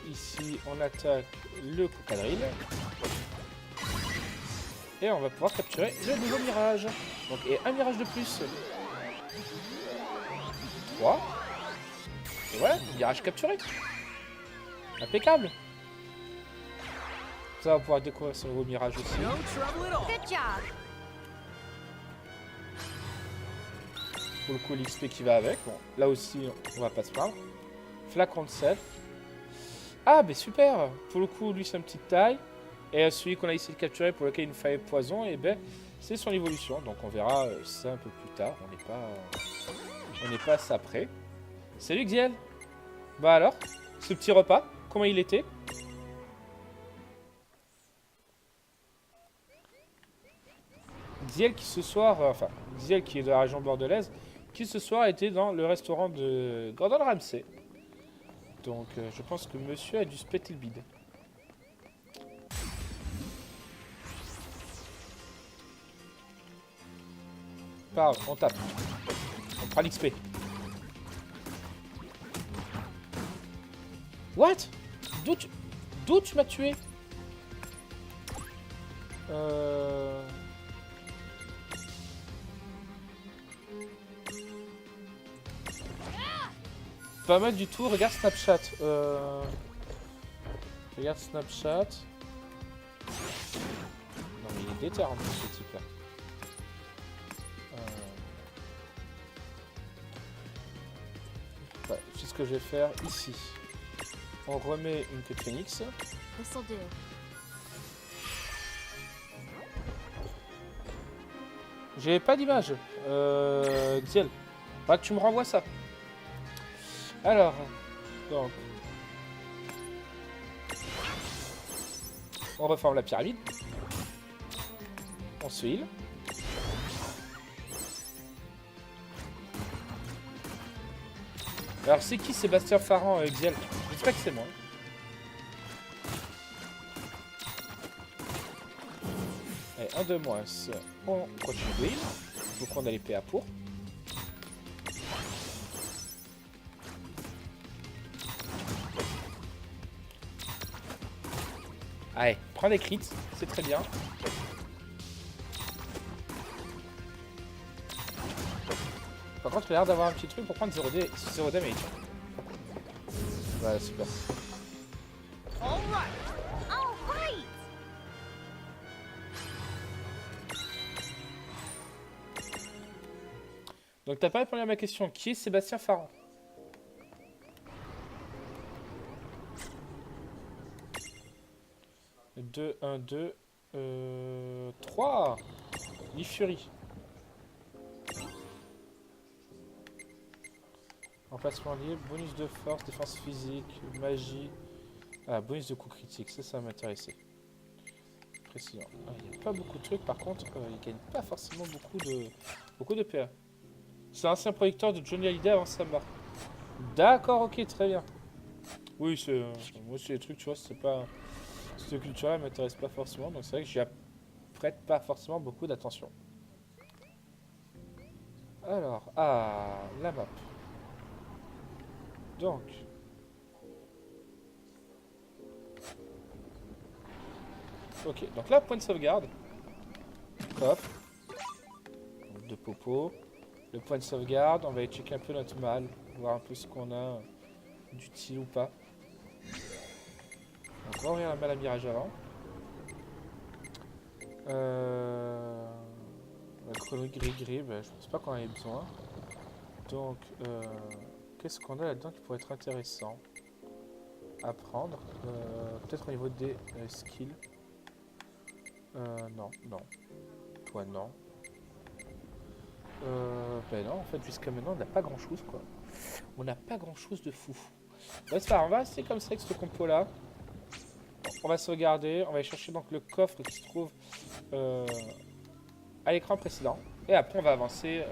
Speaker 2: Ici, on attaque le cocadrille. Et on va pouvoir capturer le nouveau mirage. Donc, et un mirage de plus. 3. Et voilà, mirage capturé. Impeccable. Ça va pouvoir découvrir ce nouveau mirage aussi.
Speaker 5: No trouble at all.
Speaker 3: Good job.
Speaker 2: Pour le coup, l'XP qui va avec. Bon, là aussi, on va pas se plaindre. Flacon de sel. Ah, ben super. Pour le coup, lui, c'est une petite taille. Et celui qu'on a essayé de capturer, pour lequel il nous fallait poison, et ben, c'est son évolution. Donc, on verra ça un peu plus tard. On n'est pas à ça près. Salut Xiel. Bah alors, ce petit repas, comment il était? Xiel qui ce soir, enfin, Xiel qui est de la région bordelaise, qui ce soir était dans le restaurant de Gordon Ramsay. Donc je pense que monsieur a dû se péter le bide. Pas grave, on tape. On prend l'XP. What? D'où tu m'as tué? Pas mal du tout, regarde Snapchat. Regarde Snapchat. Non mais il est déter hein, ce type là. Ouais, c'est ce que je vais faire ici. On remet une queue de phénix.
Speaker 3: This'll do.
Speaker 2: J'ai pas d'image. Xiel. Faudra que tu me renvoies ça. Alors, donc. On reforme la pyramide. On se heal. Alors c'est qui Sébastien Farran, Xiel? Je sais pas que c'est moi. Allez, un de moins. On continue de heal. Donc on a les PA pour. Allez, prends des crits, c'est très bien. Par contre, il a l'air d'avoir un petit truc pour prendre 0 damage. Voilà, super.
Speaker 6: All right.
Speaker 2: Donc t'as pas répondu à ma question. Qui est Sébastien Farran? Deux, 1, 2, 3. Lee Fury. Emplacement libre, bonus de force, défense physique, magie. Ah, bonus de coup critique, ça m'intéressait. Précision. Ah, il n'y a pas beaucoup de trucs, par contre, il gagne pas forcément beaucoup de PA. C'est l'ancien producteur de Johnny Hallyday avant sa mort. D'accord, ok, très bien. Oui, c'est moi c'est des trucs, tu vois, c'est pas. Cette culture-là m'intéresse pas forcément, donc c'est vrai que j'y prête pas forcément beaucoup d'attention. Alors, la map. Donc. Ok, donc là, point de sauvegarde. Coffre. Donc, de popo. Le point de sauvegarde, on va aller checker un peu notre mal, voir un peu ce qu'on a d'utile ou pas. Donc, on va ouvrir la malle à mirage avant. La colonie gris-gris, ben, je pense pas qu'on en ait besoin. Donc, qu'est-ce qu'on a là-dedans qui pourrait être intéressant à prendre? Peut-être au niveau des skills. Non. Toi, non. Ben non, en fait, jusqu'à maintenant, on n'a pas grand-chose, quoi. On n'a pas grand-chose de fou. Ben, c'est pas grave, on va rester comme ça avec ce compo-là. On va sauvegarder, on va aller chercher donc le coffre qui se trouve à l'écran précédent. Et après, on va avancer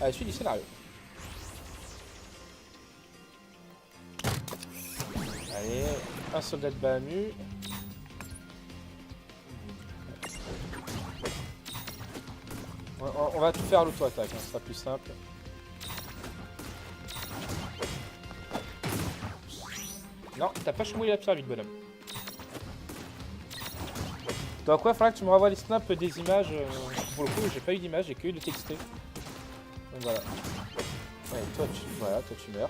Speaker 2: à la suite du scénario. Allez, un soldat de Bahamut. On va tout faire à l'auto-attaque, hein, ce sera plus simple. Non, t'as pas chamboulé la pyramide, bonhomme. Donc ouais, faudra que tu me renvoies les snaps des images. Pour le coup, j'ai pas eu d'image, j'ai que eu le texté. Donc voilà. Ouais, toi tu meurs.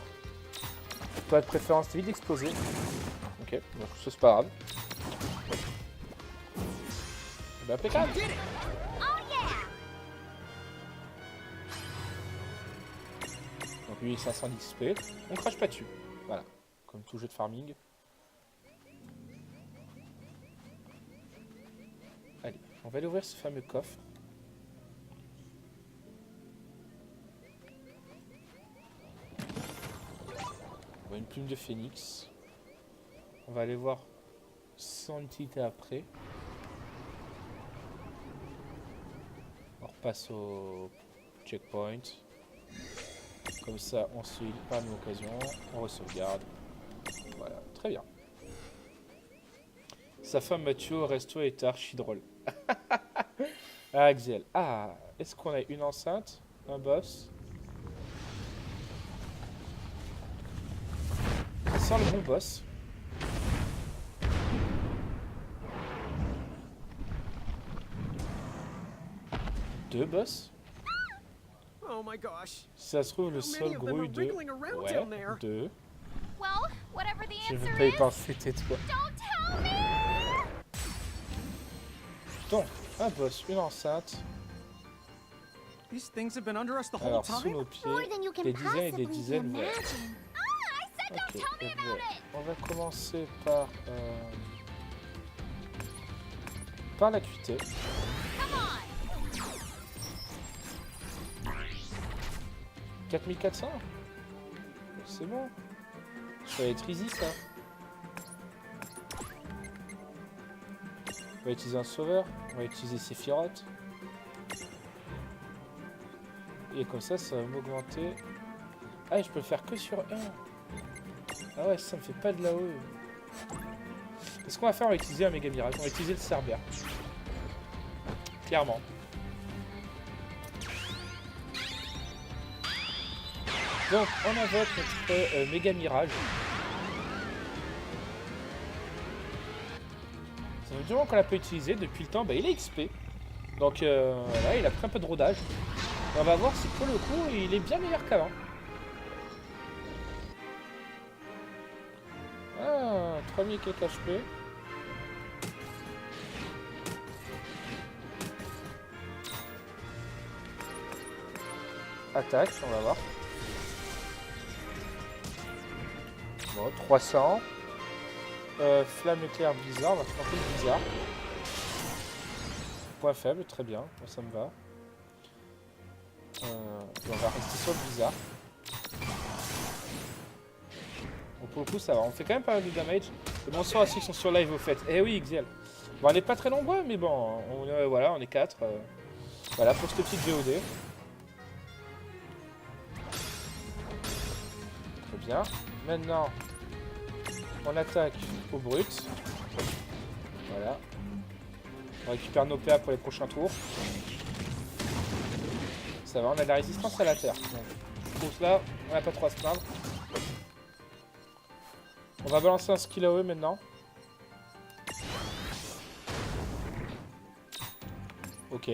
Speaker 2: Toi de préférence, t'es vite d'exploser. Ok, donc ça c'est pas grave. Bah impeccable. Donc 8500 d'XP. On crache pas dessus. Voilà. Comme tout jeu de farming. Allez, on va aller ouvrir ce fameux coffre. On voit une plume de phénix. On va aller voir son utilité après. On repasse au checkpoint. Comme ça, on se heal par une occasion. On re-sauvegarde. Voilà, très bien. Sa femme Mathieu au resto était archi drôle. Ah, Axel. Ah, est-ce qu'on a une enceinte? Un boss? Ça sent le bon boss. Deux boss?
Speaker 5: Oh my gosh.
Speaker 2: Si ça se trouve, le
Speaker 5: How
Speaker 2: sol
Speaker 5: many of them are
Speaker 2: grouille de...
Speaker 5: wriggling around
Speaker 2: Ouais,
Speaker 5: down there?
Speaker 2: deux.
Speaker 3: Well, whatever the
Speaker 2: Je
Speaker 3: answer
Speaker 2: vais pas y
Speaker 3: is,
Speaker 2: penser, tais-toi.
Speaker 3: don't tell me!
Speaker 2: Donc, un boss, une enceinte.
Speaker 5: These things have been under us the whole
Speaker 2: Alors, sous
Speaker 5: time?
Speaker 2: nos pieds,
Speaker 6: More than you can
Speaker 2: des dizaines et des
Speaker 6: possibly
Speaker 2: dizaines verts.
Speaker 6: imagine.
Speaker 3: Ah, I said don't
Speaker 2: Ok,
Speaker 3: tell me about
Speaker 2: vert.
Speaker 3: it!
Speaker 2: On va commencer par l'acuité.
Speaker 3: Come on!
Speaker 2: 4400. C'est bon. Ça va être easy, ça. On va utiliser un sauveur. On va utiliser Sephiroth. Et comme ça va m'augmenter. Ah, je peux le faire que sur 1. Ah ouais, ça me fait pas de la haut. Qu'est-ce qu'on va faire? On va utiliser un méga mirage. On va utiliser le Cerbère. Clairement. Donc, on invoque notre méga mirage. Ça fait du moment qu'on l'a pas utilisé. Depuis le temps, bah, il est XP. Donc, là, il a pris un peu de rodage. Et on va voir si pour le coup, il est bien meilleur qu'avant. Ah, 3000 quelques HP. Attaque, on va voir. Bon, 300. Flamme éclair bizarre, on va faire un peu de bizarre. Point faible, très bien, moi, ça me va. On va rester sur le bizarre. Bon, pour le coup, ça va, on fait quand même pas mal de damage. Et bonsoir à ceux qui sont sur live au fait. Eh oui, Xiel. Bon, on n'est pas très nombreux, mais bon, voilà, on est 4. Voilà, pour cette petite VOD. Très bien. Maintenant, on attaque au brut. Voilà. On récupère nos PA pour les prochains tours. Ça va, on a de la résistance à la terre. Donc, je trouve là, on n'a pas trop à se plaindre. On va balancer un skill AOE maintenant. Ok.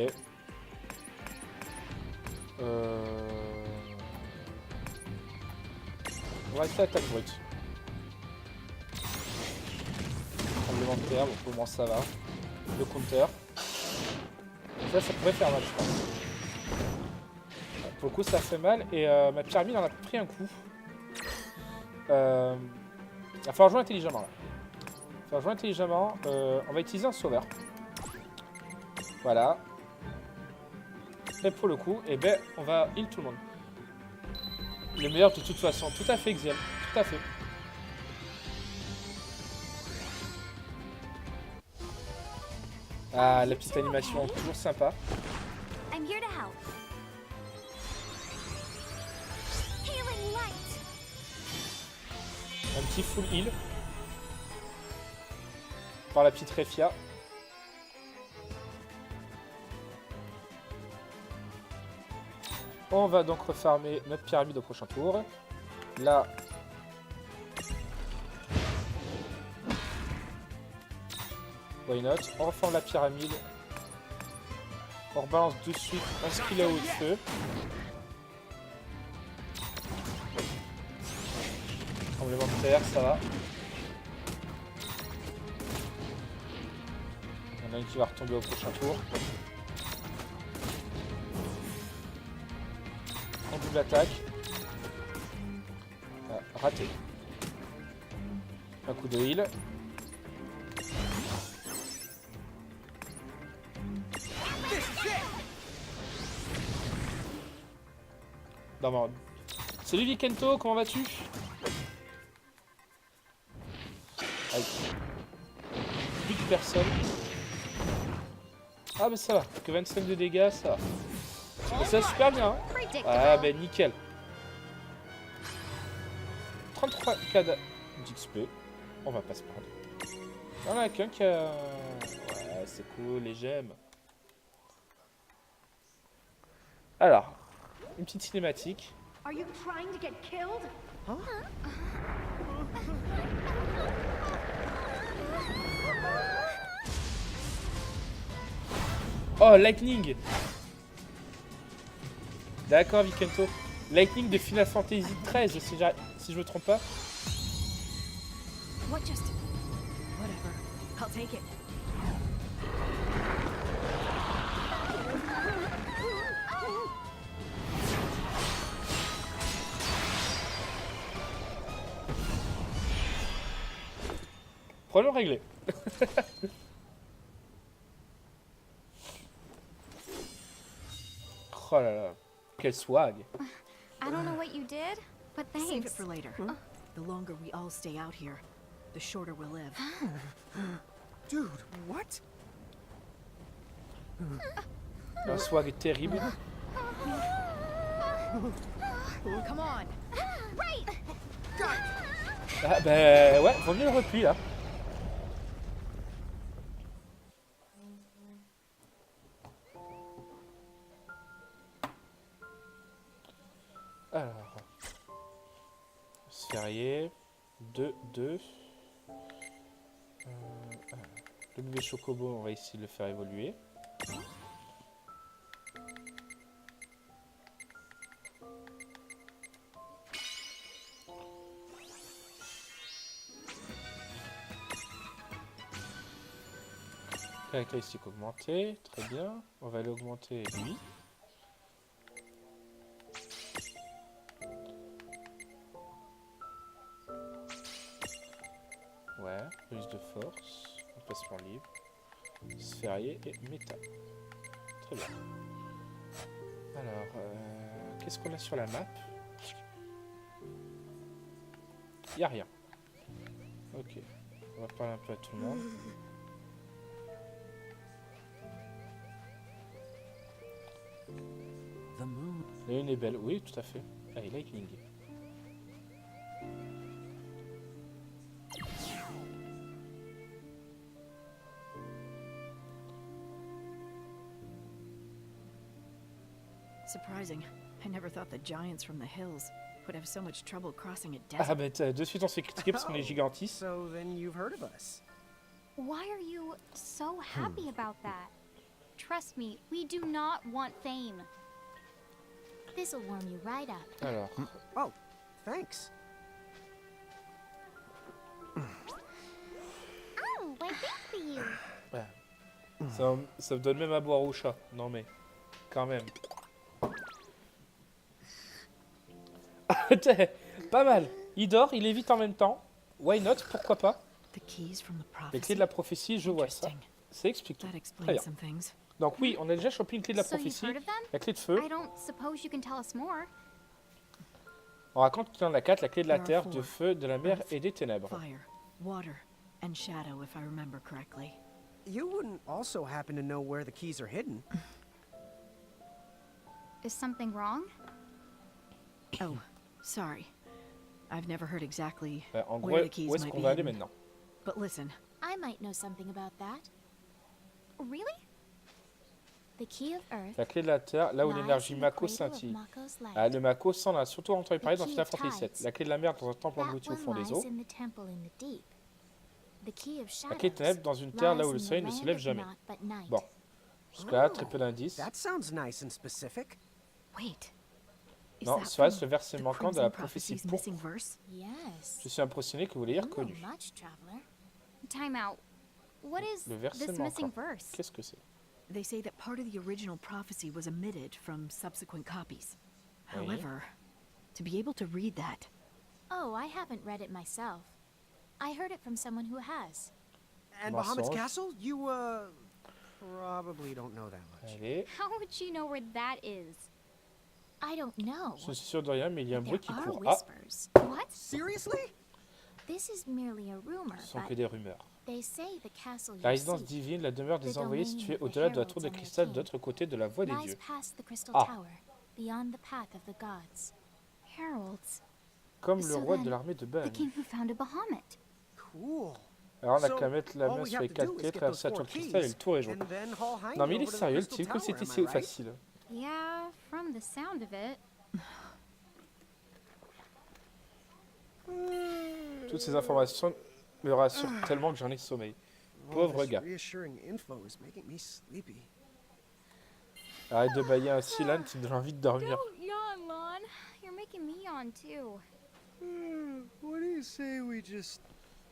Speaker 2: On va rester attaque brute. Tremblement de terre, bon, pour le moment ça va. Le counter. Ça pourrait faire mal, je pense. Pour le coup, ça fait mal. Et ma pyramide en a pris un coup. Il va falloir jouer intelligemment là. Il va falloir jouer intelligemment. On va utiliser un sauveur. Voilà. Et pour le coup, eh ben, on va heal tout le monde. Le meilleur de toute façon. Tout à fait, Xiel. Tout à fait. Ah, la petite animation, toujours sympa.
Speaker 6: I'm here to help. Healing light.
Speaker 2: Un petit full heal. Par la petite Refia. On va donc refarmer notre pyramide au prochain tour. Là. Why not? On reforme la pyramide. On rebalance de suite un skill à haut de feu. Tremblement de terre, ça va. Il y en a une qui va retomber au prochain tour. On double attaque. Ah, raté. Un coup de heal. Non, non. Salut Vikento, comment vas-tu? Aïe. Plus de personne. Ah mais ça va, que 25 de dégâts, ça va. Et ça super bien. Hein. Ah ben nickel. 33k d'XP. On va pas se plaindre. On a qu'un qui a... Ouais, c'est cool, les gemmes. Alors, une petite cinématique.
Speaker 6: Are you trying to get killed?
Speaker 2: Oh, Lightning. D'accord, Vikento. Lightning de Final Fantasy XIII, si je me trompe pas.
Speaker 6: What just... Whatever. I'll take it.
Speaker 2: Problème réglé. Oh là là, quel swag.
Speaker 3: I don't know what you did, but thanks.
Speaker 6: Save it for later. The longer we all stay out here, the shorter we'll live.
Speaker 5: Dude, what?
Speaker 2: Un swag terrible.
Speaker 6: Come on.
Speaker 3: Right!
Speaker 2: Ah bah ouais, vaut mieux le repli là. Alors, sphérié, 2. Le bébé chocobo, on va essayer de le faire évoluer. Caractéristique augmentée, très bien. On va l'augmenter lui. Ouais, plus de force, emplacement libre, sphérié et métal. Très bien. Alors, qu'est-ce qu'on a sur la map? Il n'y a rien. Ok, on va parler un peu à tout le monde.
Speaker 5: The moon.
Speaker 2: La lune est belle, oui, tout à fait. Allez, Lightning.
Speaker 6: Surprising. I never thought the giants from the hills would have so much trouble crossing a
Speaker 2: Ah
Speaker 6: desert.
Speaker 2: bah de suite on s'est critiqué parce qu'on est gigantis.
Speaker 5: So then you've heard of us.
Speaker 3: Why are you so happy about that? Trust me, we do not want fame. This'll warm you right up.
Speaker 2: Alors,
Speaker 5: Oh, thanks.
Speaker 6: Oh, I think for you.
Speaker 2: ça me donne même à boire au chat. Non mais, quand même. Pas mal. Il dort, il évite en même temps. Why not? Pourquoi pas?
Speaker 6: The keys from the
Speaker 2: Les clés
Speaker 6: prophecy.
Speaker 2: de la prophétie, je vois ça.
Speaker 6: Interesting.
Speaker 2: Ça explique tout.
Speaker 6: That
Speaker 2: Très
Speaker 6: explains
Speaker 2: bien.
Speaker 6: some things.
Speaker 2: Donc oui, on a déjà chopé une clé de la
Speaker 3: So you've
Speaker 2: prophétie.
Speaker 3: heard of them?
Speaker 2: La clé de feu.
Speaker 3: I don't suppose you can tell us more.
Speaker 2: On raconte qu'il y en a 4. La clé de la
Speaker 6: There are
Speaker 2: terre, de
Speaker 6: 4.
Speaker 2: feu, de la mer
Speaker 6: Earth,
Speaker 2: et des ténèbres.
Speaker 6: Fire, water, and shadow, if I remember correctly.
Speaker 5: You wouldn't also happen to know where the keys are hidden.
Speaker 3: Is something wrong?
Speaker 6: Oh, sorry. I've never heard exactly
Speaker 2: En gros,
Speaker 6: where the keys
Speaker 2: où est-ce
Speaker 6: might
Speaker 2: qu'on
Speaker 6: be
Speaker 2: va aller
Speaker 6: hidden.
Speaker 2: maintenant?
Speaker 6: But listen,
Speaker 3: I might know something about that. Really? The key of Earth.
Speaker 2: La clé de la terre, là où
Speaker 3: lies
Speaker 2: l'énergie
Speaker 3: in the
Speaker 2: Mako
Speaker 3: cradle of
Speaker 2: scintille.
Speaker 3: Mako's light.
Speaker 2: Ah, le Mako, ça on a surtout entendu parler dans
Speaker 3: key
Speaker 2: Final
Speaker 3: of
Speaker 2: Fantasy VII.
Speaker 3: tides.
Speaker 2: La clé de la mer dans un temple
Speaker 3: That
Speaker 2: englouti au
Speaker 3: one
Speaker 2: fond des
Speaker 3: lies
Speaker 2: eaux.
Speaker 3: in the temple in the deep. The key of
Speaker 2: La clé de
Speaker 3: shadows
Speaker 2: ténèbres dans une terre là où le
Speaker 3: lies in
Speaker 2: soleil
Speaker 3: the
Speaker 2: ne se
Speaker 3: land
Speaker 2: lève
Speaker 3: of
Speaker 2: jamais.
Speaker 3: naught but night.
Speaker 2: Bon, jusqu'à très peu d'indices.
Speaker 5: That sounds nice and specific.
Speaker 6: wait. Is
Speaker 2: Non,
Speaker 6: that
Speaker 2: ça reste
Speaker 6: from
Speaker 2: le verset
Speaker 6: the
Speaker 2: manquant de la
Speaker 6: Crimson
Speaker 2: prophétie
Speaker 6: Prophecy's
Speaker 2: pourpre.
Speaker 6: missing verse?
Speaker 3: Yes.
Speaker 2: Je suis impressionné que vous l'ayez
Speaker 3: You know
Speaker 2: reconnu.
Speaker 3: much, traveler. Time out. What is
Speaker 2: Le verset
Speaker 3: this missing
Speaker 2: manquant.
Speaker 3: verse?
Speaker 2: Qu'est-ce que c'est?
Speaker 6: They say that part of the original prophecy was omitted from subsequent copies.
Speaker 2: Oui.
Speaker 6: However, to be able to read that,
Speaker 3: Oh, I haven't read it myself. I heard it from someone who has.
Speaker 5: And Bahamut's
Speaker 2: Mensonge.
Speaker 5: castle? You, probably don't know that much.
Speaker 2: Allez,
Speaker 3: How would you know where that is? I don't know.
Speaker 2: je suis sûr de rien, mais il y a un
Speaker 3: There
Speaker 2: bruit qui
Speaker 3: are
Speaker 2: court. Ah,
Speaker 3: whispers. What?
Speaker 5: Seriously?
Speaker 3: This is merely a rumor,
Speaker 2: ce sont que
Speaker 3: but
Speaker 2: des rumeurs.
Speaker 3: they say the castle
Speaker 2: La
Speaker 3: you
Speaker 2: résidence
Speaker 3: seek
Speaker 2: divine, la demeure des
Speaker 3: the
Speaker 2: envoyés
Speaker 3: domain
Speaker 2: située
Speaker 3: of the
Speaker 2: au-delà de la
Speaker 3: heralds
Speaker 2: tour de
Speaker 3: and their
Speaker 2: cristal de
Speaker 3: king
Speaker 2: l'autre côté de la voie des
Speaker 3: lies
Speaker 2: dieux.
Speaker 3: past the crystal
Speaker 2: Ah.
Speaker 3: tower, beyond the path of the gods. Heralds.
Speaker 2: Comme le
Speaker 3: So
Speaker 2: roi
Speaker 3: then,
Speaker 2: de l'armée de
Speaker 3: The
Speaker 2: Ban.
Speaker 3: king who founded Bahamut.
Speaker 5: Cool.
Speaker 2: Alors on a
Speaker 5: So,
Speaker 2: qu'à mettre la
Speaker 5: all
Speaker 2: main
Speaker 5: we
Speaker 2: sur
Speaker 5: have
Speaker 2: les
Speaker 5: to
Speaker 2: 4
Speaker 5: do is
Speaker 2: clés,
Speaker 5: get
Speaker 2: traverser la
Speaker 5: those
Speaker 2: tour de
Speaker 5: 4
Speaker 2: cristal et
Speaker 5: keys,
Speaker 2: le tour est joué.
Speaker 5: and then haul Hyde
Speaker 2: Non mais il est
Speaker 5: over to the
Speaker 2: sérieux, le
Speaker 5: Crystal
Speaker 2: type, comme
Speaker 5: Tower,
Speaker 2: c'était
Speaker 5: am
Speaker 2: si
Speaker 5: I right?
Speaker 2: facile.
Speaker 3: Yeah, from the sound of it.
Speaker 2: Toutes ces informations me rassurent tellement que j'en ai sommeil.
Speaker 5: All
Speaker 2: Pauvre
Speaker 5: this
Speaker 2: gars.
Speaker 5: reassuring info is making me sleepy.
Speaker 2: Arrête de bailler un Silan, tu me donnes envie de dormir.
Speaker 3: Don't yawn, Lon. You're making me yawn too.
Speaker 5: What do you say we just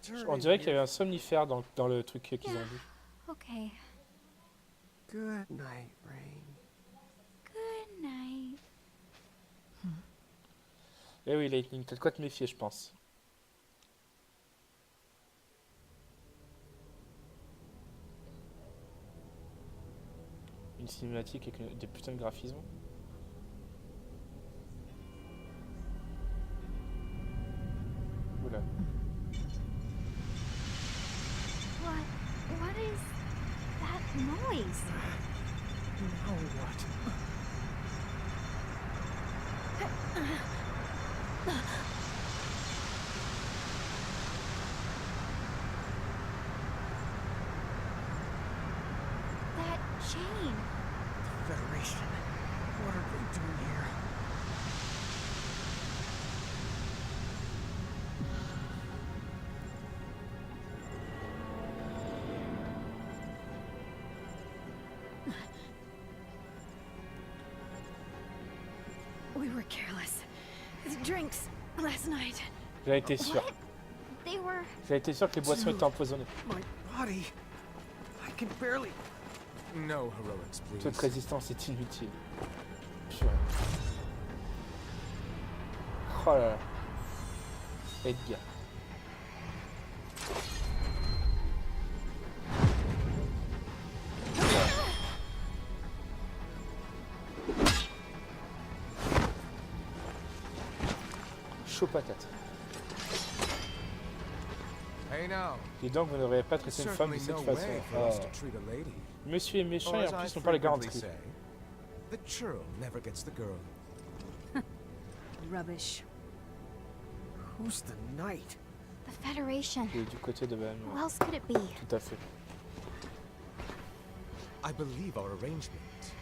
Speaker 5: turn
Speaker 2: On dirait qu'il y avait un somnifère dans le truc qu'ils ont dit.
Speaker 3: Okay.
Speaker 5: Good night, Rain.
Speaker 3: Good night.
Speaker 2: Eh oui, Lightning, t'as de quoi te méfier, je pense. Une cinématique avec des putains de graphismes. Oula.
Speaker 3: What is that noise?
Speaker 5: Now what?
Speaker 3: That chain.
Speaker 5: Federation. What are they doing here?
Speaker 6: We were careless. The drinks last night.
Speaker 2: J'avais été sûr.
Speaker 3: What? They were.
Speaker 2: J'avais été sûr que les boissons étaient empoisonnées.
Speaker 5: My body. I can barely.
Speaker 8: No heroics, please.
Speaker 2: Toute résistance est inutile. Purée. Oh là là. Edgar. Chaud patate.
Speaker 8: Hey now.
Speaker 2: Dis donc, vous n'auriez pas traité une femme de
Speaker 8: Certainly
Speaker 2: cette
Speaker 8: no
Speaker 2: façon.
Speaker 8: way for us
Speaker 2: Oh.
Speaker 8: to treat a lady.
Speaker 2: Monsieur est méchant
Speaker 8: Or
Speaker 2: et
Speaker 8: as
Speaker 2: en
Speaker 8: I
Speaker 2: plus, on parle de
Speaker 8: frequently
Speaker 2: garantie.
Speaker 8: say, the churl never gets the girl.
Speaker 6: Rubbish.
Speaker 5: Who's the knight?
Speaker 3: The Federation.
Speaker 2: Il est du côté de Ben.
Speaker 3: Who else could it be?
Speaker 2: Tout à fait.
Speaker 8: I believe our arrangement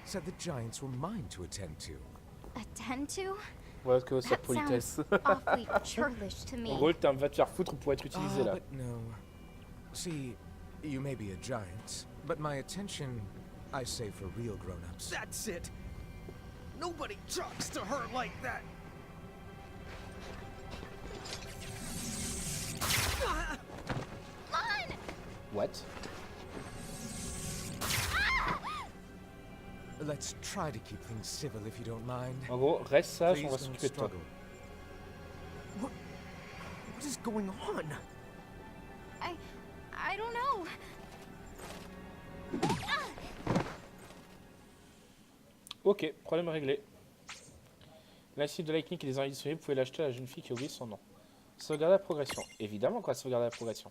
Speaker 8: said the giants were mine to attend to.
Speaker 3: Attend to?
Speaker 2: Voilà que sa
Speaker 3: That
Speaker 2: politesse.
Speaker 3: sounds awfully churlish to
Speaker 2: En
Speaker 3: me.
Speaker 2: gros, le terme va te faire foutre pour être utilisé là.
Speaker 8: But no. See, you may be a giant, but my attention, I say for real grown-ups.
Speaker 5: That's it. Nobody talks to her like that.
Speaker 3: Lon!
Speaker 2: What?
Speaker 8: Let's try to keep things civil if you don't mind.
Speaker 2: En gros, reste sage, on va
Speaker 8: Please don't
Speaker 2: s'occuper de toi.
Speaker 8: struggle.
Speaker 5: What is going on?
Speaker 3: I don't know.
Speaker 2: Ok, problème réglé. La cible de Lightning et des ennemis disponibles, vous pouvez l'acheter à la jeune fille qui a oublié son nom. Sauvegarder la progression. Évidemment qu'on va sauvegarder la progression.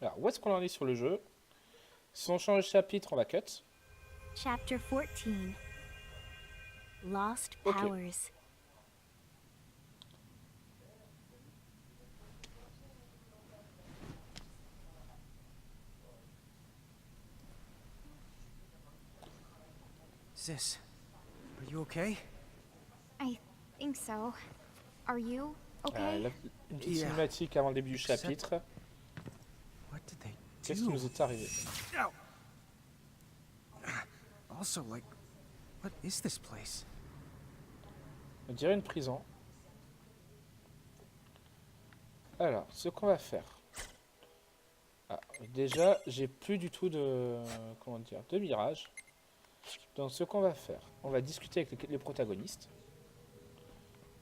Speaker 2: Alors, où est-ce qu'on en est sur le jeu? Si on change de chapitre, on va cut.
Speaker 3: Chapter 14. Lost
Speaker 2: Okay.
Speaker 3: Powers.
Speaker 5: Sis, are you okay?
Speaker 3: I think so. Are you okay?
Speaker 2: Une petite
Speaker 5: Yeah.
Speaker 2: cinématique avant le début du
Speaker 5: Except-
Speaker 2: chapitre.
Speaker 5: What did they
Speaker 2: Qu'est-ce qui
Speaker 5: do?
Speaker 2: nous est arrivé?
Speaker 5: Ow. Also, like, what is this place?
Speaker 2: On dirait une prison. Alors, ce qu'on va faire. Ah, déjà, j'ai plus du tout de. Comment dire? De mirage. Donc, ce qu'on va faire, on va discuter avec les protagonistes.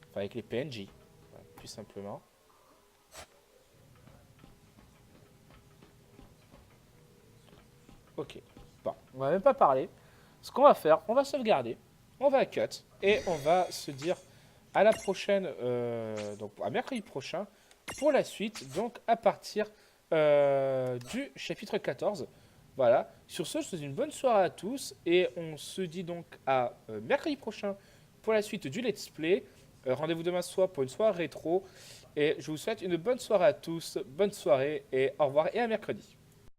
Speaker 2: Enfin, avec les PNJ. Voilà, plus simplement. Ok. Bon, on va même pas parler. Ce qu'on va faire, on va sauvegarder. On va cut. Et on va se dire à la prochaine. Donc, à mercredi prochain. Pour la suite. Donc, à partir du chapitre 14. Voilà. Sur ce, je vous souhaite une bonne soirée à tous. Et on se dit donc à mercredi prochain pour la suite du let's play. Rendez-vous demain soir pour une soirée rétro. Et je vous souhaite une bonne soirée à tous. Bonne soirée et au revoir et à mercredi.